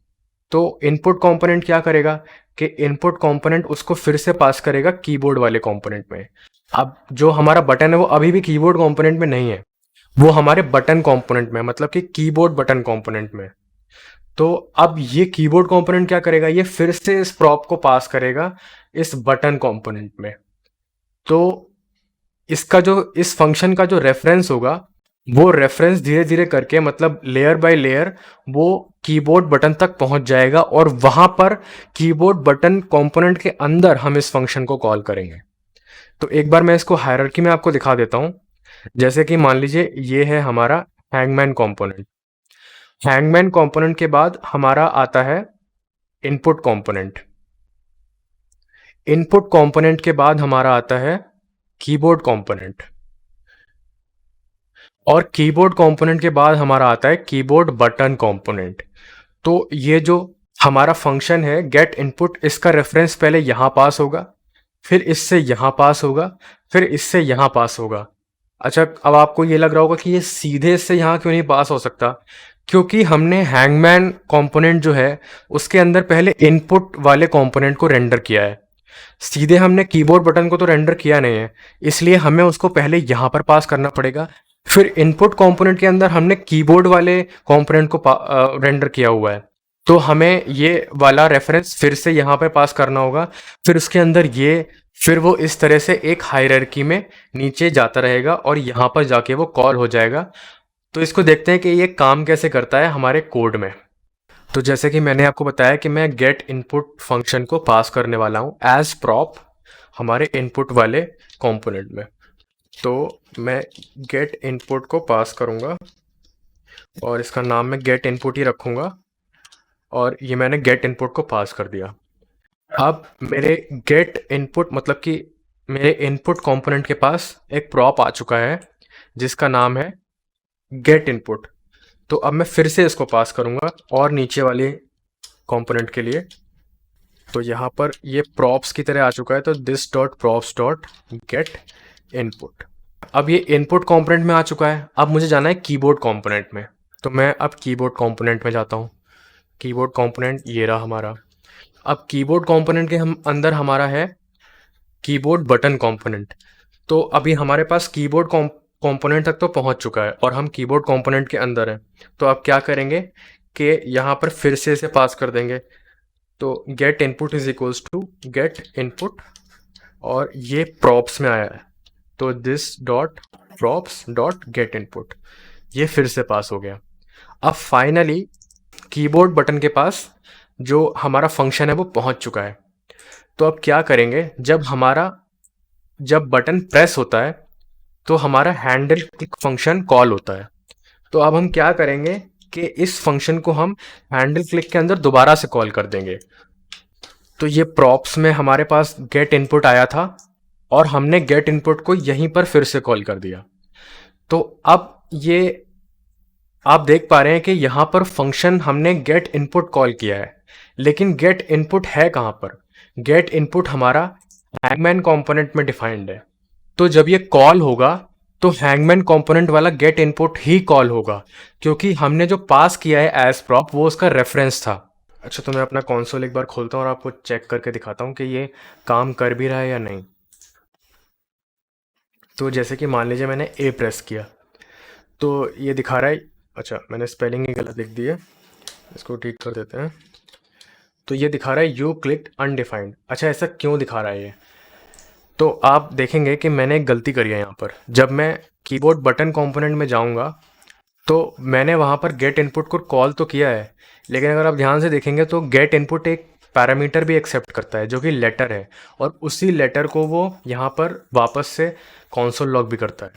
तो इनपुट कंपोनेंट क्या करेगा कि इनपुट कंपोनेंट उसको फिर से पास करेगा कीबोर्ड वाले कंपोनेंट में। अब जो हमारा बटन है वो अभी भी कीबोर्ड कंपोनेंट में नहीं है, वो हमारे बटन कंपोनेंट में, मतलब कि कीबोर्ड बटन कंपोनेंट में। तो अब ये कीबोर्ड कंपोनेंट क्या करेगा, ये फिर से इस प्रॉप को पास करेगा इस बटन कंपोनेंट में। तो इसका जो इस फंक्शन का जो रेफरेंस होगा वो रेफरेंस धीरे धीरे करके, मतलब लेयर बाय लेयर, वो कीबोर्ड बटन तक पहुंच जाएगा और वहां पर कीबोर्ड बटन कंपोनेंट के अंदर हम इस फंक्शन को कॉल करेंगे। तो एक बार मैं इसको हायरार्की में आपको दिखा देता हूं। जैसे कि मान लीजिए ये है हमारा हैंगमैन कंपोनेंट। हैंगमैन कंपोनेंट के बाद हमारा आता है इनपुट कंपोनेंट। इनपुट कंपोनेंट के बाद हमारा आता है कीबोर्ड कंपोनेंट। और कीबोर्ड कंपोनेंट के बाद हमारा आता है कीबोर्ड बटन कंपोनेंट। तो ये जो हमारा फंक्शन है गेट इनपुट, इसका रेफरेंस पहले यहां पास होगा, फिर इससे यहां पास होगा, फिर इससे यहां पास होगा। अच्छा, अब आपको ये लग रहा होगा कि ये सीधे इससे यहां क्यों नहीं पास हो सकता, क्योंकि हमने हैंगमैन कंपोनेंट जो है उसके अंदर पहले इनपुट वाले कंपोनेंट को रेंडर किया है। सीधे हमने कीबोर्ड बटन को तो रेंडर किया नहीं है, इसलिए हमें उसको पहले यहां पर पास करना पड़ेगा। फिर इनपुट कंपोनेंट के अंदर हमने कीबोर्ड वाले कंपोनेंट को रेंडर किया हुआ है, तो हमें ये वाला रेफरेंस फिर से यहाँ पे पास करना होगा। फिर उसके अंदर ये, फिर वो इस तरह से एक हायरार्की में नीचे जाता रहेगा और यहाँ पर जाके वो कॉल हो जाएगा। तो इसको देखते हैं कि ये काम कैसे करता है हमारे कोड में। तो जैसे कि मैंने आपको बताया कि मैं गेट इनपुट फंक्शन को पास करने वाला हूँ एज प्रॉप हमारे इनपुट वाले कंपोनेंट में। तो मैं गेट इनपुट को पास करूँगा और इसका नाम मैं गेट इनपुट ही रखूँगा, और ये मैंने गेट इनपुट को पास कर दिया। अब मेरे गेट इनपुट, मतलब कि मेरे इनपुट कंपोनेंट के पास एक प्रॉप आ चुका है जिसका नाम है गेट इनपुट। तो अब मैं फिर से इसको पास करूँगा और नीचे वाले कंपोनेंट के लिए, तो यहाँ पर ये प्रॉप्स की तरह आ चुका है, तो this dot props dot get input. अब ये इनपुट कंपोनेंट में आ चुका है। अब मुझे जाना है कीबोर्ड कंपोनेंट में, तो मैं अब कीबोर्ड कंपोनेंट में जाता हूँ। कीबोर्ड कंपोनेंट ये रहा हमारा। अब कीबोर्ड कंपोनेंट के हम अंदर हमारा है कीबोर्ड बटन कंपोनेंट। तो अभी हमारे पास कीबोर्ड कंपोनेंट तक तो पहुंच चुका है और हम कीबोर्ड कंपोनेंट के अंदर हैं। तो अब क्या करेंगे कि यहाँ पर फिर से इसे पास कर देंगे। तो get input is equals to get input, और ये प्रॉप्स में आया है, तो this dot props dot get input, ये फिर से पास हो गया। अब फाइनली कीबोर्ड बटन के पास जो हमारा फंक्शन है वो पहुंच चुका है। तो अब क्या करेंगे, जब बटन प्रेस होता है तो हमारा हैंडल क्लिक फंक्शन कॉल होता है। तो अब हम क्या करेंगे कि इस फंक्शन को हम हैंडल क्लिक के अंदर दोबारा से कॉल कर देंगे। तो ये प्रॉप्स में हमारे पास गेट इनपुट आया था और हमने गेट इनपुट को यहीं पर फिर से कॉल कर दिया। तो अब ये आप देख पा रहे हैं कि यहां पर फंक्शन हमने गेट इनपुट कॉल किया है, लेकिन गेट इनपुट है कहां पर? गेट इनपुट हमारा हैंगमैन कंपोनेंट में डिफाइंड है। तो जब ये कॉल होगा तो हैंगमैन कंपोनेंट वाला गेट इनपुट ही कॉल होगा, क्योंकि हमने जो पास किया है एज प्रॉप वो उसका रेफरेंस था। अच्छा, तो मैं अपना कंसोल एक बार खोलता हूँ और आपको चेक करके दिखाता हूँ कि ये काम कर भी रहा है या नहीं। तो जैसे कि मान लीजिए मैंने ए प्रेस किया तो ये दिखा रहा है, अच्छा मैंने स्पेलिंग ही गलत लिख दी है, इसको ठीक कर देते हैं। तो ये दिखा रहा है यू क्लिक्ड अनडिफाइंड। अच्छा, ऐसा क्यों दिखा रहा है ये? तो आप देखेंगे कि मैंने एक गलती करी है यहाँ पर। जब मैं कीबोर्ड बटन कंपोनेंट में जाऊँगा तो मैंने वहाँ पर गेट इनपुट को कॉल तो किया है, लेकिन अगर आप ध्यान से देखेंगे तो गेट इनपुट एक पैरामीटर भी एक्सेप्ट करता है जो कि लेटर है, और उसी लेटर को वो यहाँ पर वापस से कंसोल लॉग भी करता है।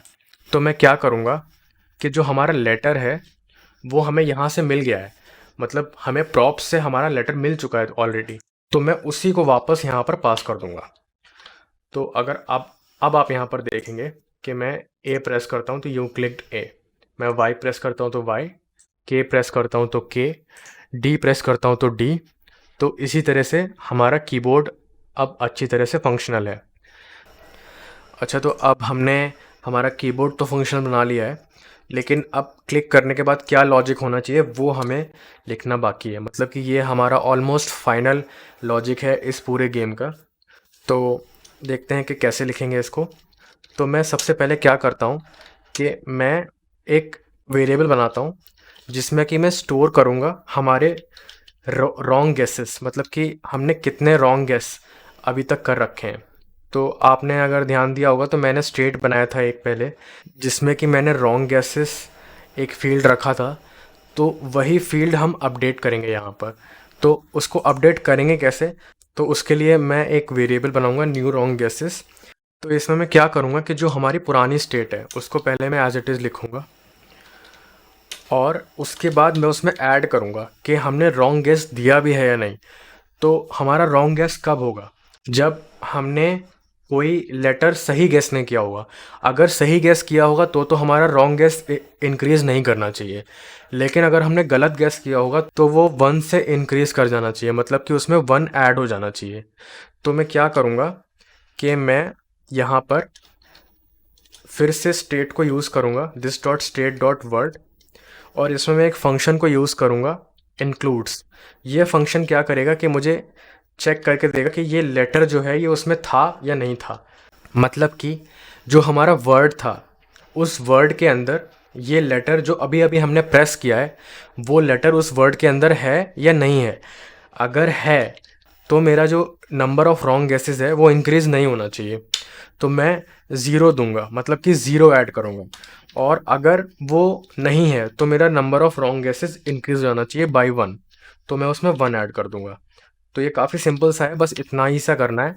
तो मैं क्या करूँगा कि जो हमारा लेटर है वो हमें यहाँ से मिल गया है, मतलब हमें प्रॉप्स से हमारा लेटर मिल चुका है ऑलरेडी। तो मैं उसी को वापस यहाँ पर पास कर दूंगा। तो अगर अब आप यहाँ पर देखेंगे कि मैं ए प्रेस करता हूँ तो यू क्लिक्ड ए, मैं वाई प्रेस करता हूँ तो वाई, के प्रेस करता हूँ तो के, डी प्रेस करता हूँ तो डी। तो इसी तरह से हमारा कीबोर्ड अब अच्छी तरह से फंक्शनल है। अच्छा, तो अब हमने हमारा कीबोर्ड तो फंक्शनल बना लिया है, लेकिन अब क्लिक करने के बाद क्या लॉजिक होना चाहिए वो हमें लिखना बाकी है। मतलब कि ये हमारा ऑलमोस्ट फाइनल लॉजिक है इस पूरे गेम का। तो देखते हैं कि कैसे लिखेंगे इसको। तो मैं सबसे पहले क्या करता हूँ कि मैं एक वेरिएबल बनाता हूँ जिसमें कि मैं स्टोर करूँगा हमारे रॉन्ग गेसेस, मतलब कि हमने कितने रॉन्ग गेस अभी तक कर रखे हैं। तो आपने अगर ध्यान दिया होगा तो मैंने स्टेट बनाया था एक पहले, जिसमें कि मैंने रॉन्ग गेसेस एक फील्ड रखा था। तो वही फील्ड हम अपडेट करेंगे यहाँ पर। तो उसको अपडेट करेंगे कैसे? तो उसके लिए मैं एक वेरिएबल बनाऊंगा न्यू रॉन्ग गेसेस। तो इसमें मैं क्या करूँगा कि जो हमारी पुरानी स्टेट है उसको पहले मैं एज इट इज़ लिखूँगा, और उसके बाद मैं उसमें ऐड करूँगा कि हमने रॉन्ग गेस दिया भी है या नहीं। तो हमारा रॉन्ग गेस कब होगा? जब हमने कोई लेटर सही गेस नहीं किया होगा। अगर सही गेस किया होगा तो हमारा रॉन्ग गेस इंक्रीज़ नहीं करना चाहिए। लेकिन अगर हमने गलत गेस किया होगा तो वो 1 से इंक्रीज़ कर जाना चाहिए, मतलब कि उसमें 1 ऐड हो जाना चाहिए। तो मैं क्या करूँगा कि मैं यहाँ पर फिर से स्टेट को यूज़ करूँगा, this dot state dot word, और इसमें मैं एक फ़ंक्शन को यूज़ करूँगा इंक्लूड्स। ये फ़ंक्शन क्या करेगा कि मुझे चेक करके देगा कि ये लेटर जो है ये उसमें था या नहीं था। मतलब कि जो हमारा वर्ड था उस वर्ड के अंदर ये लेटर जो अभी अभी हमने प्रेस किया है वो लेटर उस वर्ड के अंदर है या नहीं है। अगर है तो मेरा जो नंबर ऑफ रॉन्ग गेसेस है वो इंक्रीज़ नहीं होना चाहिए। तो मैं ज़ीरो दूंगा, मतलब कि ज़ीरो ऐड करूंगा। और अगर वो नहीं है तो मेरा number of wrong guesses increase हो जाना चाहिए बाई 1। तो मैं उसमें 1 ऐड कर दूंगा। तो ये काफ़ी सिंपल सा है, बस इतना ही सा करना है।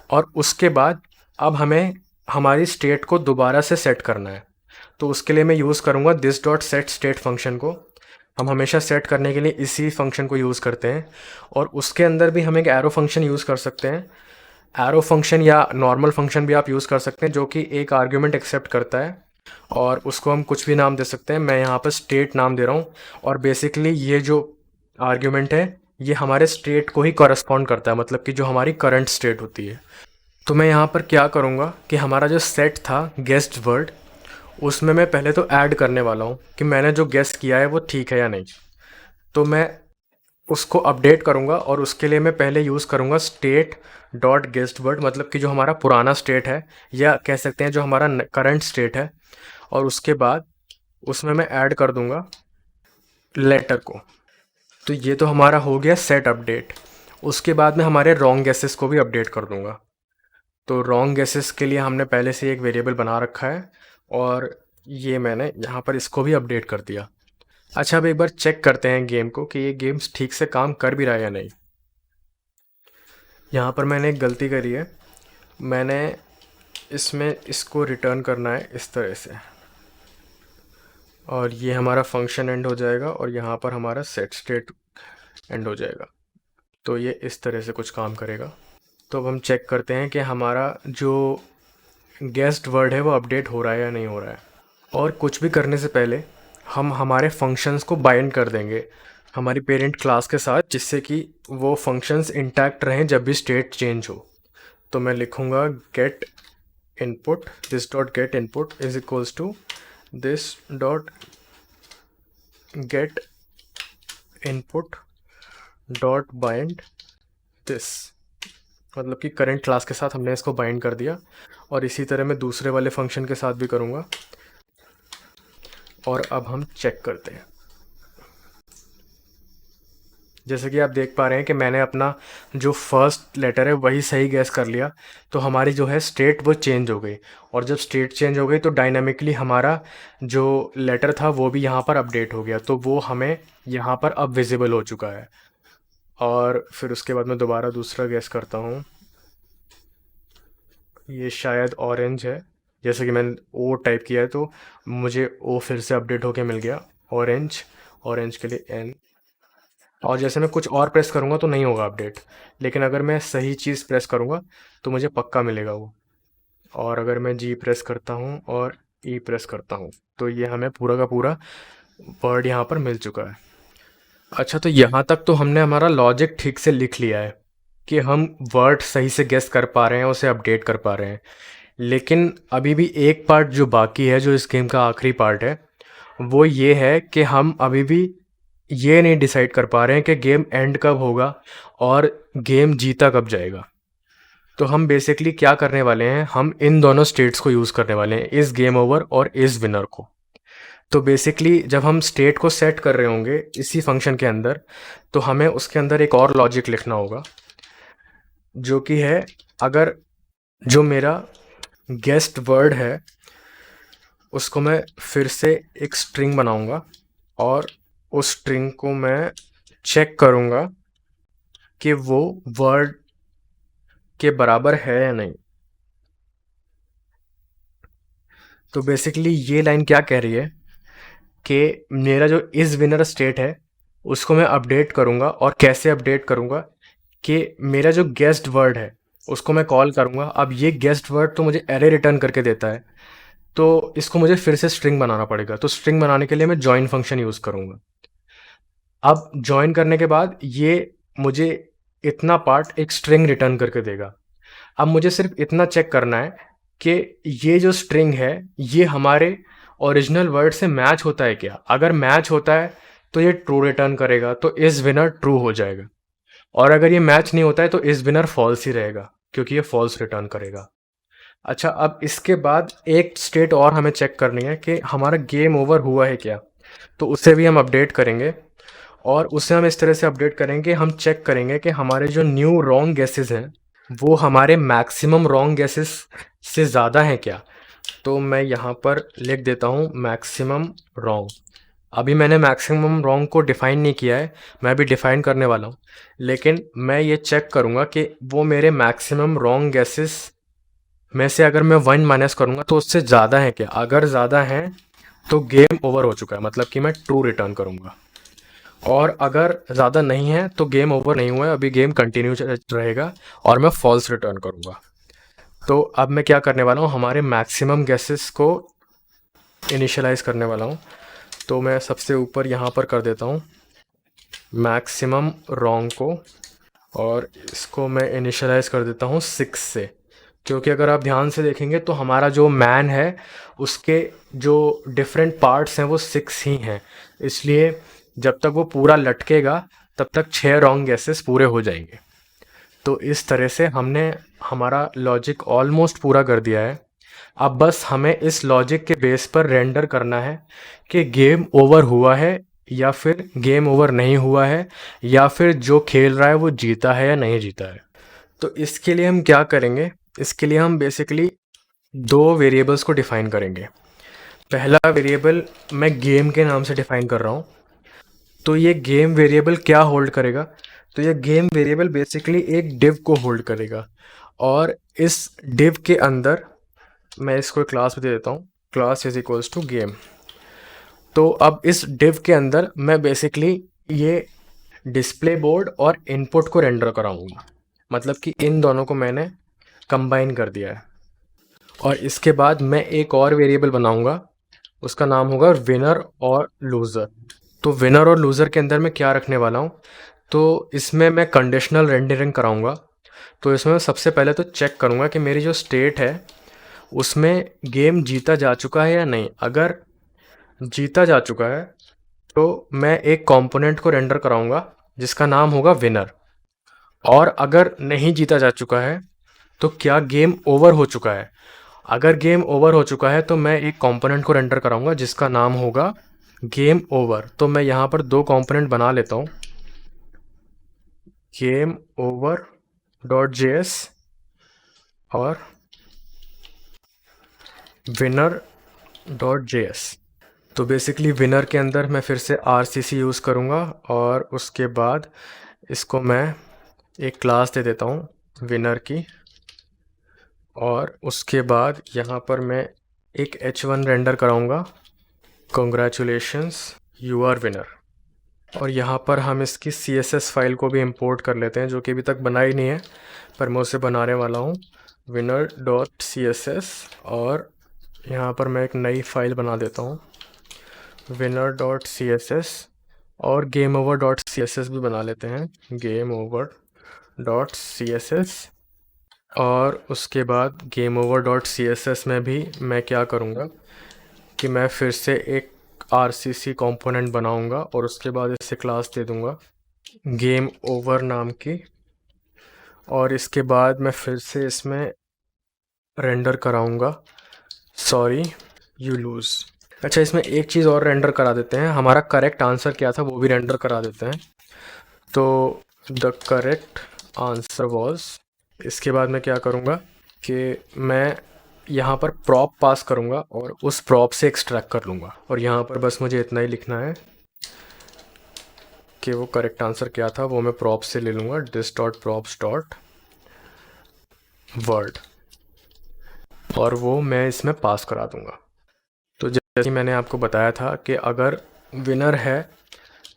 और उसके बाद अब हमें हमारी स्टेट को दोबारा से सेट करना है। तो उसके लिए मैं यूज़ करूँगा this dot set state function को। हम हमेशा सेट करने के लिए इसी फंक्शन को यूज़ करते हैं। और उसके अंदर भी हम एक एरो फंक्शन यूज़ कर सकते हैं। एरो फंक्शन या नॉर्मल फंक्शन भी आप यूज़ कर सकते हैं, जो कि एक आर्ग्यूमेंट एक्सेप्ट करता है और उसको हम कुछ भी नाम दे सकते हैं। मैं यहाँ पर स्टेट नाम दे रहा हूँ, और बेसिकली ये जो आर्ग्यूमेंट है ये हमारे स्टेट को ही कॉरस्पॉन्ड करता है, मतलब कि जो हमारी करंट स्टेट होती है। तो मैं यहाँ पर क्या करूँगा कि हमारा जो सेट था गेस्ट वर्ड, उसमें मैं पहले तो ऐड करने वाला हूँ कि मैंने जो गेस्ट किया है वो ठीक है या नहीं। तो मैं उसको अपडेट करूँगा, और उसके लिए मैं पहले यूज़ करूँगा स्टेट डॉट गेस्ट वर्ड, मतलब कि जो हमारा पुराना स्टेट है या कह सकते हैं जो हमारा करंट स्टेट है। और उसके बाद उसमें मैं ऐड कर दूँगा लेटर को। तो ये तो हमारा हो गया सेट अपडेट। उसके बाद में हमारे रॉन्ग गेसेस को भी अपडेट कर दूँगा। तो रॉन्ग गेसेस के लिए हमने पहले से एक वेरिएबल बना रखा है, और ये मैंने यहाँ पर इसको भी अपडेट कर दिया। अच्छा, अब एक बार चेक करते हैं गेम को कि ये गेम्स ठीक से काम कर भी रहा है या नहीं। यहाँ पर मैंने एक गलती करी है। मैंने इसमें इसको रिटर्न करना है इस तरह से, और ये हमारा फंक्शन एंड हो जाएगा और यहाँ पर हमारा सेट स्टेट एंड हो जाएगा। तो ये इस तरह से कुछ काम करेगा। तो अब हम चेक करते हैं कि हमारा जो गेस्ट वर्ड है वो अपडेट हो रहा है या नहीं हो रहा है। और कुछ भी करने से पहले हम हमारे फंक्शंस को बाइंड कर देंगे हमारी पेरेंट क्लास के साथ, जिससे कि वो फंक्शंस इंटैक्ट रहें जब भी स्टेट चेंज हो। तो मैं लिखूँगा get input, this dot get input is equals to this dot get input dot bind this, मतलब कि करंट क्लास के साथ हमने इसको बाइंड कर दिया। और इसी तरह मैं दूसरे वाले फंक्शन के साथ भी करूँगा। और अब हम चेक करते हैं। जैसे कि आप देख पा रहे हैं कि मैंने अपना जो फर्स्ट लेटर है वही सही गैस कर लिया। तो हमारी जो है स्टेट वो चेंज हो गई, और जब स्टेट चेंज हो गई तो डायनामिकली हमारा जो लेटर था वो भी यहाँ पर अपडेट हो गया। तो वो हमें यहाँ पर अब विजिबल हो चुका है। और फिर उसके बाद मैं दोबारा दूसरा गैस करता हूँ। ये शायद ऑरेंज है। जैसे कि मैंने ओ टाइप किया है तो मुझे ओ फिर से अपडेट होके मिल गया ऑरेंज। ऑरेंज के लिए एन। और जैसे मैं कुछ और प्रेस करूँगा तो नहीं होगा अपडेट, लेकिन अगर मैं सही चीज़ प्रेस करूँगा तो मुझे पक्का मिलेगा वो। और अगर मैं जी प्रेस करता हूँ और ई प्रेस करता हूँ तो ये हमें पूरा का पूरा वर्ड यहाँ पर मिल चुका है। अच्छा, तो यहाँ तक तो हमने हमारा लॉजिक ठीक से लिख लिया है कि हम वर्ड सही से गेस कर पा रहे हैं, उसे अपडेट कर पा रहे हैं। लेकिन अभी भी एक पार्ट जो बाकी है, जो इस गेम का आखिरी पार्ट है, वो ये है कि हम अभी भी ये नहीं डिसाइड कर पा रहे हैं कि गेम एंड कब होगा और गेम जीता कब जाएगा। तो हम बेसिकली क्या करने वाले हैं, हम इन दोनों स्टेट्स को यूज़ करने वाले हैं, इस गेम ओवर और इस विनर को। तो बेसिकली जब हम स्टेट को सेट कर रहे होंगे इसी फंक्शन के अंदर, तो हमें उसके अंदर एक और लॉजिक लिखना होगा, जो कि है, अगर जो मेरा गेस्ट वर्ड है उसको मैं फिर से एक स्ट्रिंग बनाऊंगा और उस स्ट्रिंग को मैं चेक करूंगा कि वो वर्ड के बराबर है या नहीं। तो बेसिकली ये लाइन क्या कह रही है कि मेरा जो इस विनर स्टेट है उसको मैं अपडेट करूंगा, और कैसे अपडेट करूंगा कि मेरा जो गेस्ट वर्ड है उसको मैं कॉल करूंगा। अब ये गेस्ट वर्ड तो मुझे एरे रिटर्न करके देता है, तो इसको मुझे फिर से स्ट्रिंग बनाना पड़ेगा। तो स्ट्रिंग बनाने के लिए मैं जॉइन फंक्शन यूज़ करूंगा। अब जॉइन करने के बाद ये मुझे इतना पार्ट एक स्ट्रिंग रिटर्न करके देगा। अब मुझे सिर्फ इतना चेक करना है कि ये जो स्ट्रिंग है ये हमारे ओरिजिनल वर्ड से मैच होता है क्या। अगर मैच होता है तो ये ट्रू रिटर्न करेगा, तो इस विनर ट्रू हो जाएगा। और अगर ये मैच नहीं होता है तो इस विनर फॉल्स ही रहेगा, क्योंकि ये फॉल्स रिटर्न करेगा। अच्छा, अब इसके बाद एक स्टेट और हमें चेक करनी है कि हमारा गेम ओवर हुआ है क्या। तो उसे भी हम अपडेट करेंगे, और उसे हम इस तरह से अपडेट करेंगे, हम चेक करेंगे कि हमारे जो न्यू रॉन्ग गेसेस हैं वो हमारे मैक्सिमम रॉन्ग गेसेस से ज़्यादा हैं क्या। तो मैं यहाँ पर लिख देता हूँ मैक्सिमम रॉन्ग। अभी मैंने मैक्सिमम रॉन्ग को डिफ़ाइन नहीं किया है, मैं अभी डिफ़ाइन करने वाला हूँ। लेकिन मैं ये चेक करूँगा कि वो मेरे मैक्सिमम रॉन्ग गेसेस में से अगर मैं 1 माइनस करूँगा तो उससे ज़्यादा है क्या। अगर ज़्यादा है तो गेम ओवर हो चुका है, मतलब कि मैं ट्रू रिटर्न करूँगा। और अगर ज़्यादा नहीं है तो गेम ओवर नहीं हुआ है, अभी गेम कंटिन्यू रहेगा और मैं फॉल्स रिटर्न करूँगा। तो अब मैं क्या करने वाला हूँ, हमारे मैक्सिमम गेसेस को इनिशियलाइज़ करने वाला हूँ। तो मैं सबसे ऊपर यहाँ पर कर देता हूँ मैक्सिमम रॉन्ग को, और इसको मैं इनिशियलाइज़ कर देता हूँ 6 से। क्योंकि अगर आप ध्यान से देखेंगे तो हमारा जो मैन है उसके जो डिफरेंट पार्ट्स हैं वो 6 ही हैं, इसलिए जब तक वो पूरा लटकेगा तब तक 6 रॉन्ग गैसेस पूरे हो जाएंगे। तो इस तरह से हमने हमारा लॉजिक ऑलमोस्ट पूरा कर दिया है। अब बस हमें इस लॉजिक के बेस पर रेंडर करना है कि गेम ओवर हुआ है या फिर गेम ओवर नहीं हुआ है, या फिर जो खेल रहा है वो जीता है या नहीं जीता है। तो इसके लिए हम क्या करेंगे, इसके लिए हम बेसिकली 2 वेरिएबल्स को डिफ़ाइन करेंगे। पहला वेरिएबल मैं गेम के नाम से डिफ़ाइन कर रहा हूँ। तो ये गेम वेरिएबल क्या होल्ड करेगा, तो ये गेम वेरिएबल बेसिकली एक डिव को होल्ड करेगा, और इस डिव के अंदर मैं इसको क्लास भी दे देता हूँ, class is equals to game. तो अब इस डिव के अंदर मैं बेसिकली ये डिस्प्ले बोर्ड और इनपुट को रेंडर कराऊंगा, मतलब कि इन दोनों को मैंने कंबाइन कर दिया है। और इसके बाद मैं एक और वेरिएबल बनाऊंगा, उसका नाम होगा विनर और लूज़र। तो विनर और लूज़र के अंदर मैं क्या रखने वाला हूँ, तो इसमें मैं कंडीशनल रेंडरिंग कराऊंगा। तो इसमें मैं सबसे पहले तो चेक करूंगा कि मेरी जो स्टेट है उसमें गेम जीता जा चुका है या नहीं। अगर जीता जा चुका है तो मैं एक कंपोनेंट को रेंडर कराऊंगा जिसका नाम होगा विनर। और अगर नहीं जीता जा चुका है तो क्या गेम ओवर हो चुका है। अगर गेम ओवर हो चुका है तो मैं एक कंपोनेंट को रेंडर कराऊंगा जिसका नाम होगा गेम ओवर। तो मैं यहाँ पर 2 कंपोनेंट बना लेता हूँ, गेम ओवर डॉट जेएस और विनर डॉट जेएस। तो बेसिकली विनर के अंदर मैं फिर से RCC यूज़ करूँगा, और उसके बाद इसको मैं एक क्लास दे देता हूँ विनर की, और उसके बाद यहाँ पर मैं एक H1 रेंडर कराऊँगा, कॉन्ग्रेचुलेशंस यू आर विनर। और यहाँ पर हम इसकी CSS फाइल को भी इंपोर्ट कर लेते हैं, जो कि अभी तक बनाई नहीं है पर मैं उसे बनाने वाला हूँ, winner.css। और यहाँ पर मैं एक नई फाइल बना देता हूँ, winner.css। और gameover.css भी बना लेते हैं, gameover.css। और उसके बाद gameover.css में भी मैं क्या करूँगा कि मैं फिर से एक RCC कंपोनेंट बनाऊँगा और उसके बाद इसे क्लास दे दूँगा गेम ओवर नाम की। और इसके बाद मैं फिर से इसमें रेंडर कराऊँगा, सॉरी यू लूज़। अच्छा, इसमें एक चीज़ और रेंडर करा देते हैं, हमारा करेक्ट आंसर क्या था वो भी रेंडर करा देते हैं। तो द करेक्ट आंसर वॉज, इसके बाद मैं क्या करूँगा कि मैं यहाँ पर प्रॉप पास करूँगा और उस प्रॉप से एक्सट्रैक्ट कर लूँगा। और यहाँ पर बस मुझे इतना ही लिखना है कि वो करेक्ट आंसर क्या था, वो मैं प्रॉप से ले लूँगा, this dot props dot word, और वो मैं इसमें पास करा दूँगा। तो जैसे कि मैंने आपको बताया था कि अगर विनर है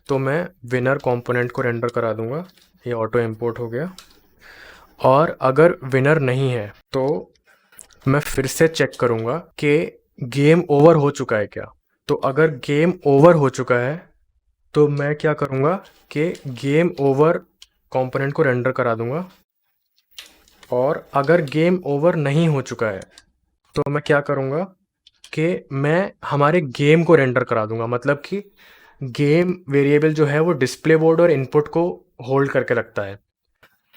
तो मैं विनर कंपोनेंट को रेंडर करा दूँगा, ये ऑटो इंपोर्ट हो गया। और अगर विनर नहीं है तो मैं फिर से चेक करूँगा कि गेम ओवर हो चुका है क्या। तो अगर गेम ओवर हो चुका है तो मैं क्या करूँगा कि गेम ओवर कंपोनेंट को रेंडर करा दूँगा। और अगर गेम ओवर नहीं हो चुका है तो मैं क्या करूँगा कि मैं हमारे गेम को रेंडर करा दूँगा, मतलब कि गेम वेरिएबल जो है वो डिस्प्ले बोर्ड और इनपुट को होल्ड करके रखता है।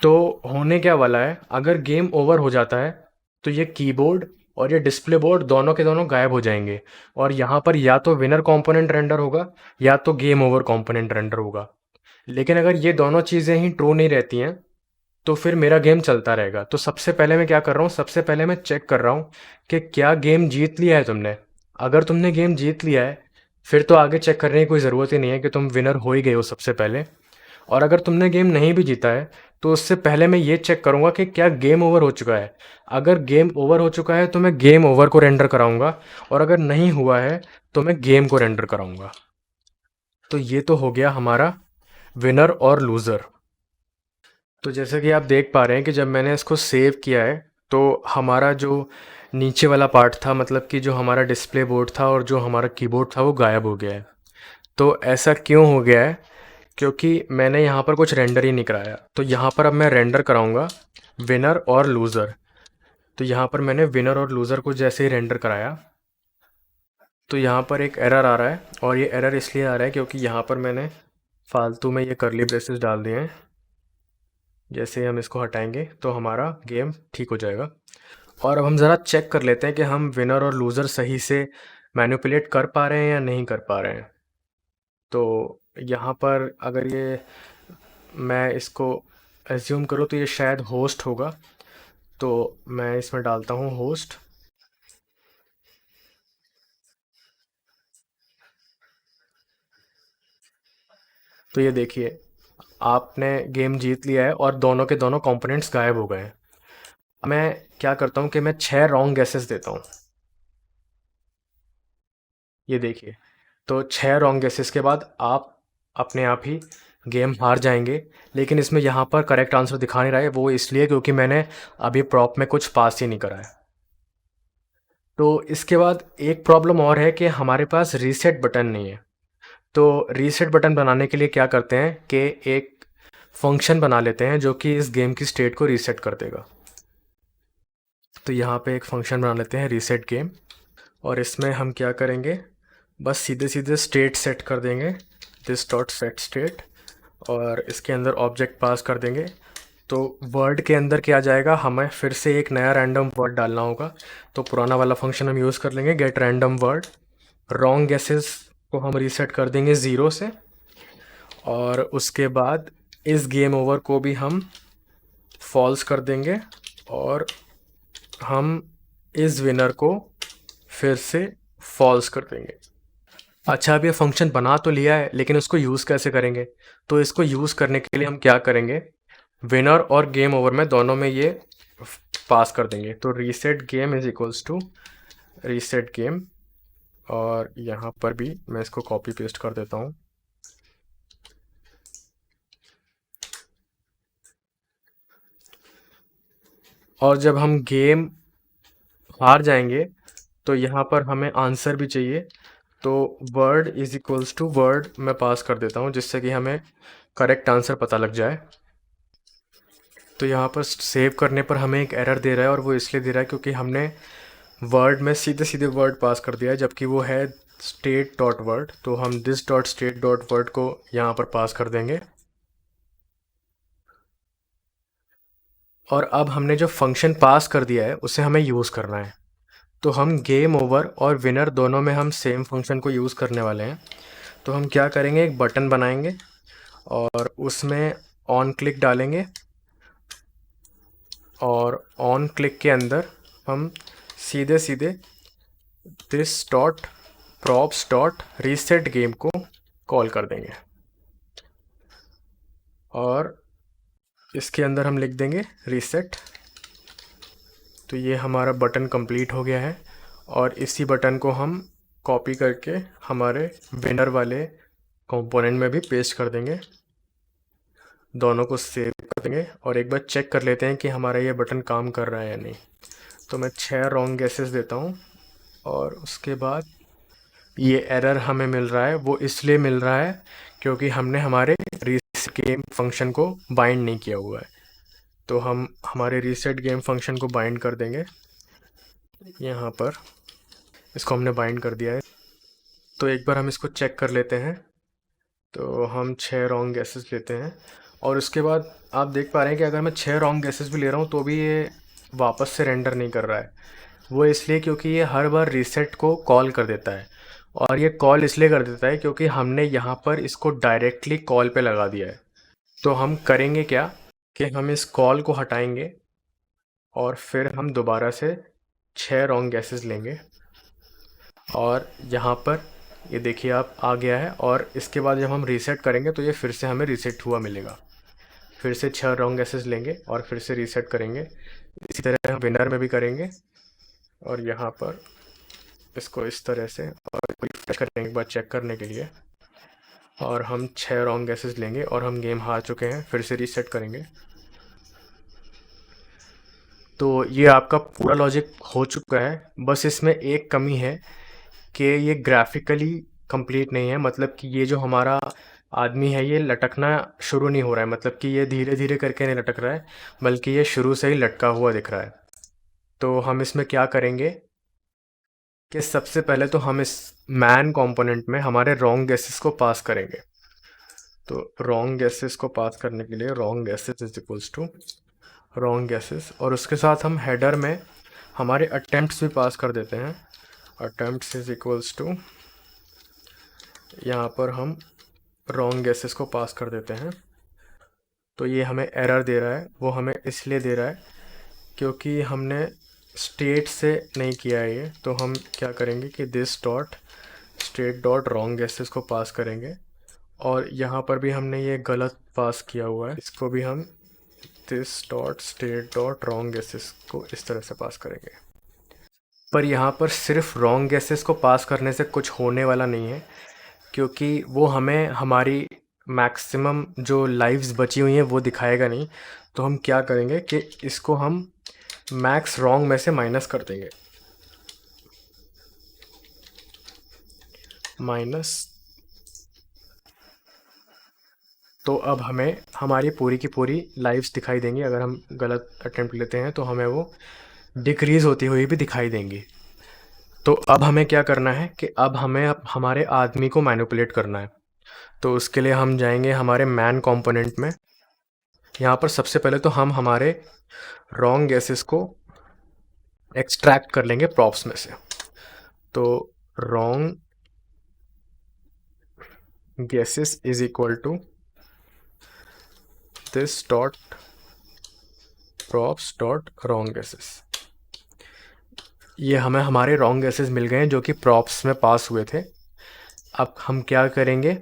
तो होने क्या वाला है, अगर गेम ओवर हो जाता है तो ये कीबोर्ड और ये डिस्प्ले बोर्ड दोनों के दोनों गायब हो जाएंगे और यहाँ पर या तो विनर कंपोनेंट रेंडर होगा या तो गेम ओवर कंपोनेंट रेंडर होगा। लेकिन अगर ये दोनों चीज़ें ही ट्रू नहीं रहती हैं तो फिर मेरा गेम चलता रहेगा। तो सबसे पहले मैं क्या कर रहा हूँ, सबसे पहले मैं चेक कर रहा हूँ कि क्या गेम जीत लिया है तुमने। अगर तुमने गेम जीत लिया है फिर तो आगे चेक करने की कोई ज़रूरत ही नहीं है कि तुम विनर हो ही गए हो सबसे पहले। और अगर तुमने गेम नहीं भी जीता है तो उससे पहले मैं ये चेक करूँगा कि क्या गेम ओवर हो चुका है। अगर गेम ओवर हो चुका है तो मैं गेम ओवर को रेंडर कराऊंगा, और अगर नहीं हुआ है तो मैं गेम को रेंडर कराऊंगा। तो ये तो हो गया हमारा विनर और लूज़र। तो जैसे कि आप देख पा रहे हैं कि जब मैंने इसको सेव किया है तो हमारा जो नीचे वाला पार्ट था, मतलब कि जो हमारा डिस्प्ले बोर्ड था और जो हमारा कीबोर्ड था वो गायब हो गया है। तो ऐसा क्यों हो गया है, क्योंकि मैंने यहाँ पर कुछ रेंडर ही नहीं कराया। तो यहाँ पर अब मैं रेंडर कराऊंगा विनर और लूज़र। तो यहाँ पर मैंने विनर और लूज़र को जैसे ही रेंडर कराया तो यहाँ पर एक एरर आ रहा है, और ये एरर इसलिए आ रहा है क्योंकि यहाँ पर मैंने फालतू में ये कर्ली ब्रेसेस डाल दिए हैं। जैसे ही हम इसको हटाएंगे तो हमारा गेम ठीक हो जाएगा। और अब हम ज़रा चेक कर लेते हैं कि हम विनर और लूज़र सही से मैनिपुलेट कर पा रहे हैं या नहीं कर पा रहे हैं। तो यहाँ पर अगर ये मैं इसको एज्यूम करूँ तो ये शायद होस्ट होगा, तो मैं इसमें डालता हूँ होस्ट। तो ये देखिए, आपने गेम जीत लिया है और दोनों के दोनों कंपोनेंट्स गायब हो गए हैं। मैं क्या करता हूँ कि मैं 6 रॉन्ग गैसेस देता हूँ। ये देखिए, तो 6 रॉन्ग गैसेस के बाद आप अपने आप ही गेम हार जाएंगे। लेकिन इसमें यहाँ पर करेक्ट आंसर दिखा नहीं रहा है, वो इसलिए क्योंकि मैंने अभी प्रॉप में कुछ पास ही नहीं करा है। तो इसके बाद एक प्रॉब्लम और है कि हमारे पास रीसेट बटन नहीं है। तो रीसेट बटन बनाने के लिए क्या करते हैं कि एक फंक्शन बना लेते हैं जो कि इस गेम की स्टेट को रीसेट कर देगा। तो यहाँ पे एक फंक्शन बना लेते हैं रीसेट गेम, और इसमें हम क्या करेंगे, बस सीधे सीधे स्टेट सेट कर देंगे, दिस डॉट सेट स्टेट, और इसके अंदर ऑब्जेक्ट पास कर देंगे। तो वर्ड के अंदर क्या जाएगा, हमें फिर से एक नया रैंडम वर्ड डालना होगा। तो पुराना वाला फंक्शन हम यूज़ कर लेंगे, gate random word. Wrong gases को हम रीसेट कर देंगे 0 से, और उसके बाद इस गेम ओवर को भी हम फॉल्स कर देंगे, और हम इस विनर को फिर से फॉल्स कर देंगे। अच्छा, अब ये फंक्शन बना तो लिया है लेकिन उसको यूज़ कैसे करेंगे। तो इसको यूज़ करने के लिए हम क्या करेंगे, विनर और गेम ओवर में दोनों में ये पास कर देंगे। तो reset game is equals to reset game, और यहाँ पर भी मैं इसको कॉपी पेस्ट कर देता हूँ। और जब हम गेम हार जाएंगे तो यहाँ पर हमें आंसर भी चाहिए। तो word is equals to word मैं पास कर देता हूँ जिससे कि हमें करेक्ट आंसर पता लग जाए। तो यहाँ पर सेव करने पर हमें एक एरर दे रहा है और वो इसलिए दे रहा है क्योंकि हमने वर्ड में सीधे सीधे वर्ड पास कर दिया है, जबकि वो है स्टेट डॉट वर्ड। तो हम this dot state dot word को यहाँ पर पास कर देंगे। और अब हमने जो फंक्शन पास कर दिया है उसे हमें यूज़ करना है। तो हम गेम ओवर और विनर दोनों में हम सेम फंक्शन को यूज़ करने वाले हैं। तो हम क्या करेंगे, एक बटन बनाएंगे और उसमें ऑन क्लिक डालेंगे और ऑन क्लिक के अंदर हम सीधे सीधे this dot props dot reset game को कॉल कर देंगे और इसके अंदर हम लिख देंगे रीसेट। तो ये हमारा बटन कंप्लीट हो गया है और इसी बटन को हम कॉपी करके हमारे विनर वाले कंपोनेंट में भी पेस्ट कर देंगे। दोनों को सेव कर देंगे और एक बार चेक कर लेते हैं कि हमारा ये बटन काम कर रहा है या नहीं। तो मैं 6 रॉन्ग गैसेस देता हूँ और उसके बाद ये एरर हमें मिल रहा है। वो इसलिए मिल रहा है क्योंकि हमने हमारे रीसेट गेम फंक्शन को बाइंड नहीं किया हुआ है। तो हम हमारे रीसेट गेम फंक्शन को बाइंड कर देंगे यहाँ पर। इसको हमने बाइंड कर दिया है। तो एक बार हम इसको चेक कर लेते हैं। तो हम 6 रॉन्ग गैसेस लेते हैं और उसके बाद आप देख पा रहे हैं कि अगर मैं 6 रॉन्ग गैसेस भी ले रहा हूँ तो भी ये वापस से रेंडर नहीं कर रहा है। वो इसलिए क्योंकि ये हर बार रीसेट को कॉल कर देता है और ये कॉल इसलिए कर देता है क्योंकि हमने यहाँ पर इसको डायरेक्टली कॉल पे लगा दिया है। तो हम करेंगे क्या कि हम इस कॉल को हटाएंगे और फिर हम दोबारा से 6 रॉन्ग गैसेस लेंगे और यहाँ पर ये देखिए आप आ गया है। और इसके बाद जब हम रीसेट करेंगे तो ये फिर से हमें रीसेट हुआ मिलेगा। फिर से 6 रॉन्ग गैसेस लेंगे और फिर से रीसेट करेंगे। इसी तरह हम विनर में भी करेंगे और यहाँ पर इसको इस तरह से और रिफ्रेश करेंगे एक बार चेक करने के लिए। और हम 6 रॉन्ग गैसेस लेंगे और हम गेम हार चुके हैं। फिर से रीसेट करेंगे। तो ये आपका पूरा लॉजिक हो चुका है। बस इसमें एक कमी है कि ये ग्राफिकली कंप्लीट नहीं है। मतलब कि ये जो हमारा आदमी है ये लटकना शुरू नहीं हो रहा है। मतलब कि ये धीरे धीरे करके नहीं लटक रहा है बल्कि ये शुरू से ही लटका हुआ दिख रहा है। तो हम इसमें क्या करेंगे कि सबसे पहले तो हम इस मैन कंपोनेंट में हमारे रॉन्ग गैसेस को पास करेंगे। तो रॉन्ग गैसेस को पास करने के लिए wrong guesses is equals to wrong guesses और उसके साथ हम हेडर में हमारे अटेम्प्ट्स भी पास कर देते हैं। अटेम्प्ट्स इज इक्वल्स टू यहाँ पर हम रॉन्ग गैसेस को पास कर देते हैं। तो ये हमें एरर दे रहा है। वो हमें इसलिए दे रहा है क्योंकि हमने स्टेट से नहीं किया है ये। तो हम क्या करेंगे कि this dot state dot wrong gases को पास करेंगे और यहाँ पर भी हमने ये गलत पास किया हुआ है। इसको भी हम this dot state dot wrong gases को इस तरह से पास करेंगे। पर यहाँ पर सिर्फ रॉन्ग गैसेस को पास करने से कुछ होने वाला नहीं है क्योंकि वो हमें हमारी मैक्सिमम जो लाइव्स बची हुई हैं वो दिखाएगा नहीं। तो हम क्या करेंगे कि इसको हम मैक्स रॉन्ग में से माइनस कर देंगे। माइनस। तो अब हमें हमारी पूरी की पूरी लाइव्स दिखाई देंगी। अगर हम गलत अटेम्प्ट लेते हैं तो हमें वो डिक्रीज़ होती हुई भी दिखाई देंगी। तो अब हमें क्या करना है कि अब हमें हमारे आदमी को मैनिपुलेट करना है। तो उसके लिए हम जाएंगे हमारे मैन कंपोनेंट में। यहाँ पर सबसे पहले तो हम हमारे रॉन्ग गैसेस को एक्सट्रैक्ट कर लेंगे प्रॉप्स में से। तो wrong guesses is equal to this dot props dot wrong guesses. ये हमें हमारे रॉन्ग गैसेस मिल गए हैं जो कि प्रॉप्स में पास हुए थे। अब हम क्या करेंगे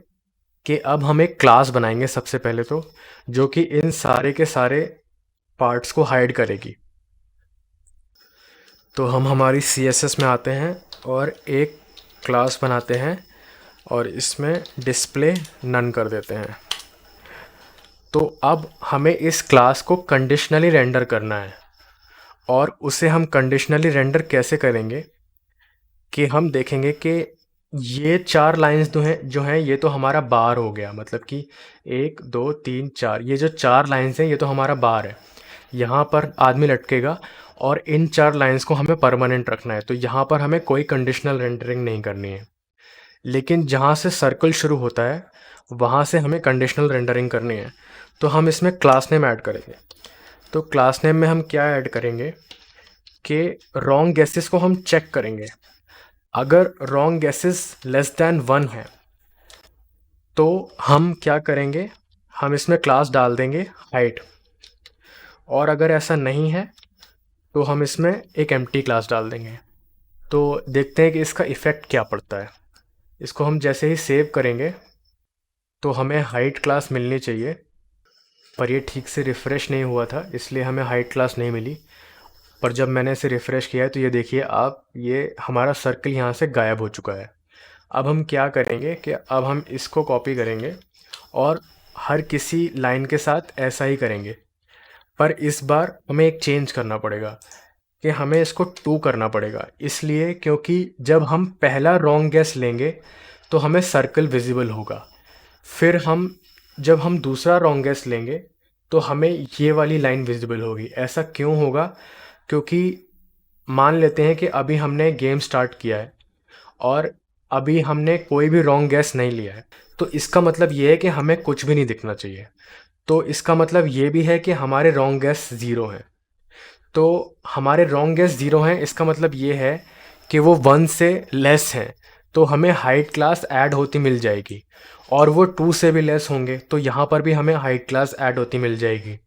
कि अब हम एक क्लास बनाएंगे सबसे पहले तो, जो कि इन सारे के सारे पार्ट्स को हाइड करेगी। तो हम हमारी CSS में आते हैं और एक क्लास बनाते हैं और इसमें डिस्प्ले नन कर देते हैं। तो अब हमें इस क्लास को कंडीशनली रेंडर करना है और उसे हम कंडीशनली रेंडर कैसे करेंगे कि हम देखेंगे कि ये 4 लाइन्स जो हैं ये तो हमारा बार हो गया, मतलब कि 1 2 3 4, ये जो 4 लाइन्स हैं ये तो हमारा बार है। यहाँ पर आदमी लटकेगा और इन 4 लाइन्स को हमें परमानेंट रखना है, तो यहाँ पर हमें कोई कंडीशनल रेंडरिंग नहीं करनी है। लेकिन जहाँ से सर्कल शुरू होता है वहाँ से हमें कंडीशनल रेंडरिंग करनी है। तो हम इसमें क्लास नेम ऐड करेंगे। तो क्लास नेम में हम क्या ऐड करेंगे कि रॉन्ग गैसेस को हम चेक करेंगे। अगर रॉन्ग गैसेस लेस दैन 1 है तो हम क्या करेंगे, हम इसमें क्लास डाल देंगे हाइट। और अगर ऐसा नहीं है तो हम इसमें एक एम्प्टी क्लास डाल देंगे। तो देखते हैं कि इसका इफ़ेक्ट क्या पड़ता है। इसको हम जैसे ही सेव करेंगे तो हमें हाइट क्लास मिलनी चाहिए, पर ये ठीक से रिफ़्रेश नहीं हुआ था इसलिए हमें हाइट क्लास नहीं मिली। पर जब मैंने इसे रिफ़्रेश किया है तो ये देखिए आप, ये हमारा सर्कल यहाँ से गायब हो चुका है। अब हम क्या करेंगे कि अब हम इसको कॉपी करेंगे और हर किसी लाइन के साथ ऐसा ही करेंगे। पर इस बार हमें एक चेंज करना पड़ेगा कि हमें इसको 2 करना पड़ेगा, इसलिए क्योंकि जब हम पहला रॉन्ग गैस लेंगे तो हमें सर्कल विजिबल होगा। फिर जब हम दूसरा रॉन्ग गैस लेंगे तो हमें ये वाली लाइन विजिबल होगी। ऐसा क्यों होगा? क्योंकि मान लेते हैं कि अभी हमने गेम स्टार्ट किया है और अभी हमने कोई भी रॉन्ग गैस नहीं लिया है, तो इसका मतलब ये है कि हमें कुछ भी नहीं दिखना चाहिए। तो इसका मतलब ये भी है कि हमारे रॉन्ग गैस 0 हैं। तो हमारे रॉन्ग गैस 0 हैं, इसका मतलब ये है कि वो 1 से लेस हैं, तो हमें हाइट क्लास ऐड होती मिल जाएगी। और वो 2 से भी लेस होंगे तो यहाँ पर भी हमें हाइट क्लास ऐड होती मिल जाएगी।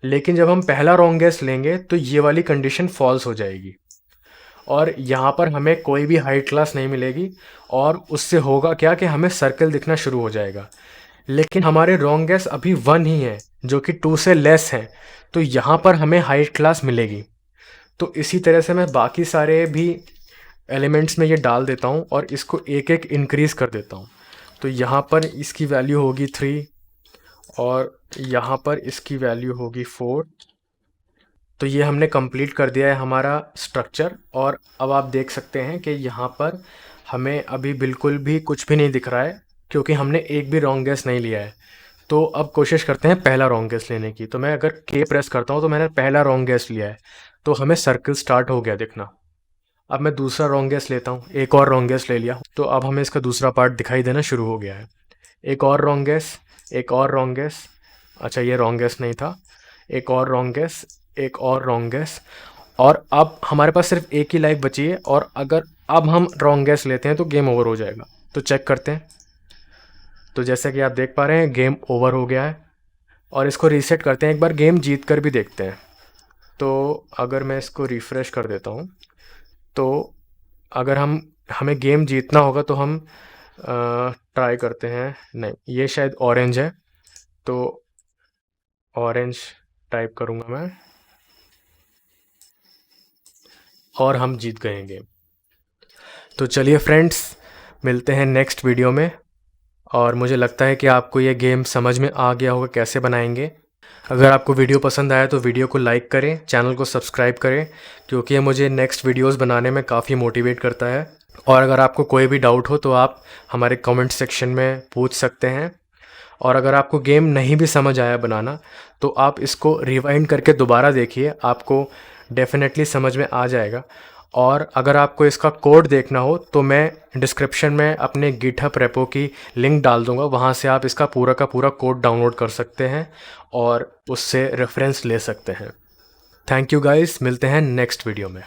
लेकिन जब हम पहला रॉन्ग गैस लेंगे तो ये वाली कंडीशन फॉल्स हो जाएगी और यहाँ पर हमें कोई भी हाइट क्लास नहीं मिलेगी। और उससे होगा क्या कि हमें सर्कल दिखना शुरू हो जाएगा। लेकिन हमारे रॉन्ग गैस अभी 1 ही है जो कि 2 से लेस है, तो यहाँ पर हमें हाइट क्लास मिलेगी। तो इसी तरह से मैं बाकी सारे भी एलिमेंट्स में ये डाल देता हूँ और इसको एक एक इंक्रीज़ कर देता हूँ। तो यहाँ पर इसकी वैल्यू होगी 3 और यहाँ पर इसकी वैल्यू होगी 4। तो ये हमने कंप्लीट कर दिया है हमारा स्ट्रक्चर। और अब आप देख सकते हैं कि यहाँ पर हमें अभी बिल्कुल भी कुछ भी नहीं दिख रहा है क्योंकि हमने एक भी रॉन्ग गैस नहीं लिया है। तो अब कोशिश करते हैं पहला रॉन्ग गैस लेने की। तो मैं अगर के प्रेस करता हूँ तो मैंने पहला रॉन्ग गैस लिया है, तो हमें सर्कल स्टार्ट हो गया दिखना। अब मैं दूसरा रॉन्ग गैस लेता हूँ, एक और रॉन्ग गैस ले लिया, तो अब हमें इसका दूसरा पार्ट दिखाई देना शुरू हो गया है। एक और रॉन्ग गैस, एक और रॉन्ग गैस, अच्छा ये रॉन्ग गैस नहीं था, एक और रॉन्ग गैस, एक और रॉन्ग गैस। और अब हमारे पास सिर्फ एक ही लाइफ बची है और अगर अब हम रॉन्ग गैस लेते हैं तो गेम ओवर हो जाएगा। तो चेक करते हैं। तो जैसे कि आप देख पा रहे हैं गेम ओवर हो गया है और इसको रीसेट करते हैं, एक बार गेम जीत कर भी देखते हैं। तो अगर मैं इसको रिफ़्रेश कर देता हूँ तो अगर हमें गेम जीतना होगा तो हम ट्राई करते हैं। नहीं, ये शायद ऑरेंज है, तो ऑरेंज टाइप करूँगा मैं और हम जीत गए गेम। तो चलिए फ्रेंड्स, मिलते हैं नेक्स्ट वीडियो में। और मुझे लगता है कि आपको ये गेम समझ में आ गया होगा कैसे बनाएंगे। अगर आपको वीडियो पसंद आया तो वीडियो को लाइक करें, चैनल को सब्सक्राइब करें, क्योंकि ये मुझे नेक्स्ट वीडियोस बनाने में काफ़ी मोटिवेट करता है। और अगर आपको कोई भी डाउट हो तो आप हमारे कमेंट सेक्शन में पूछ सकते हैं। और अगर आपको गेम नहीं भी समझ आया बनाना तो आप इसको रिवाइंड करके दोबारा देखिए, आपको डेफिनेटली समझ में आ जाएगा। और अगर आपको इसका कोड देखना हो तो मैं डिस्क्रिप्शन में अपने गिटहब रेपो की लिंक डाल दूंगा, वहाँ से आप इसका पूरा का पूरा कोड डाउनलोड कर सकते हैं और उससे रेफरेंस ले सकते हैं। थैंक यू गाइस, मिलते हैं नेक्स्ट वीडियो में।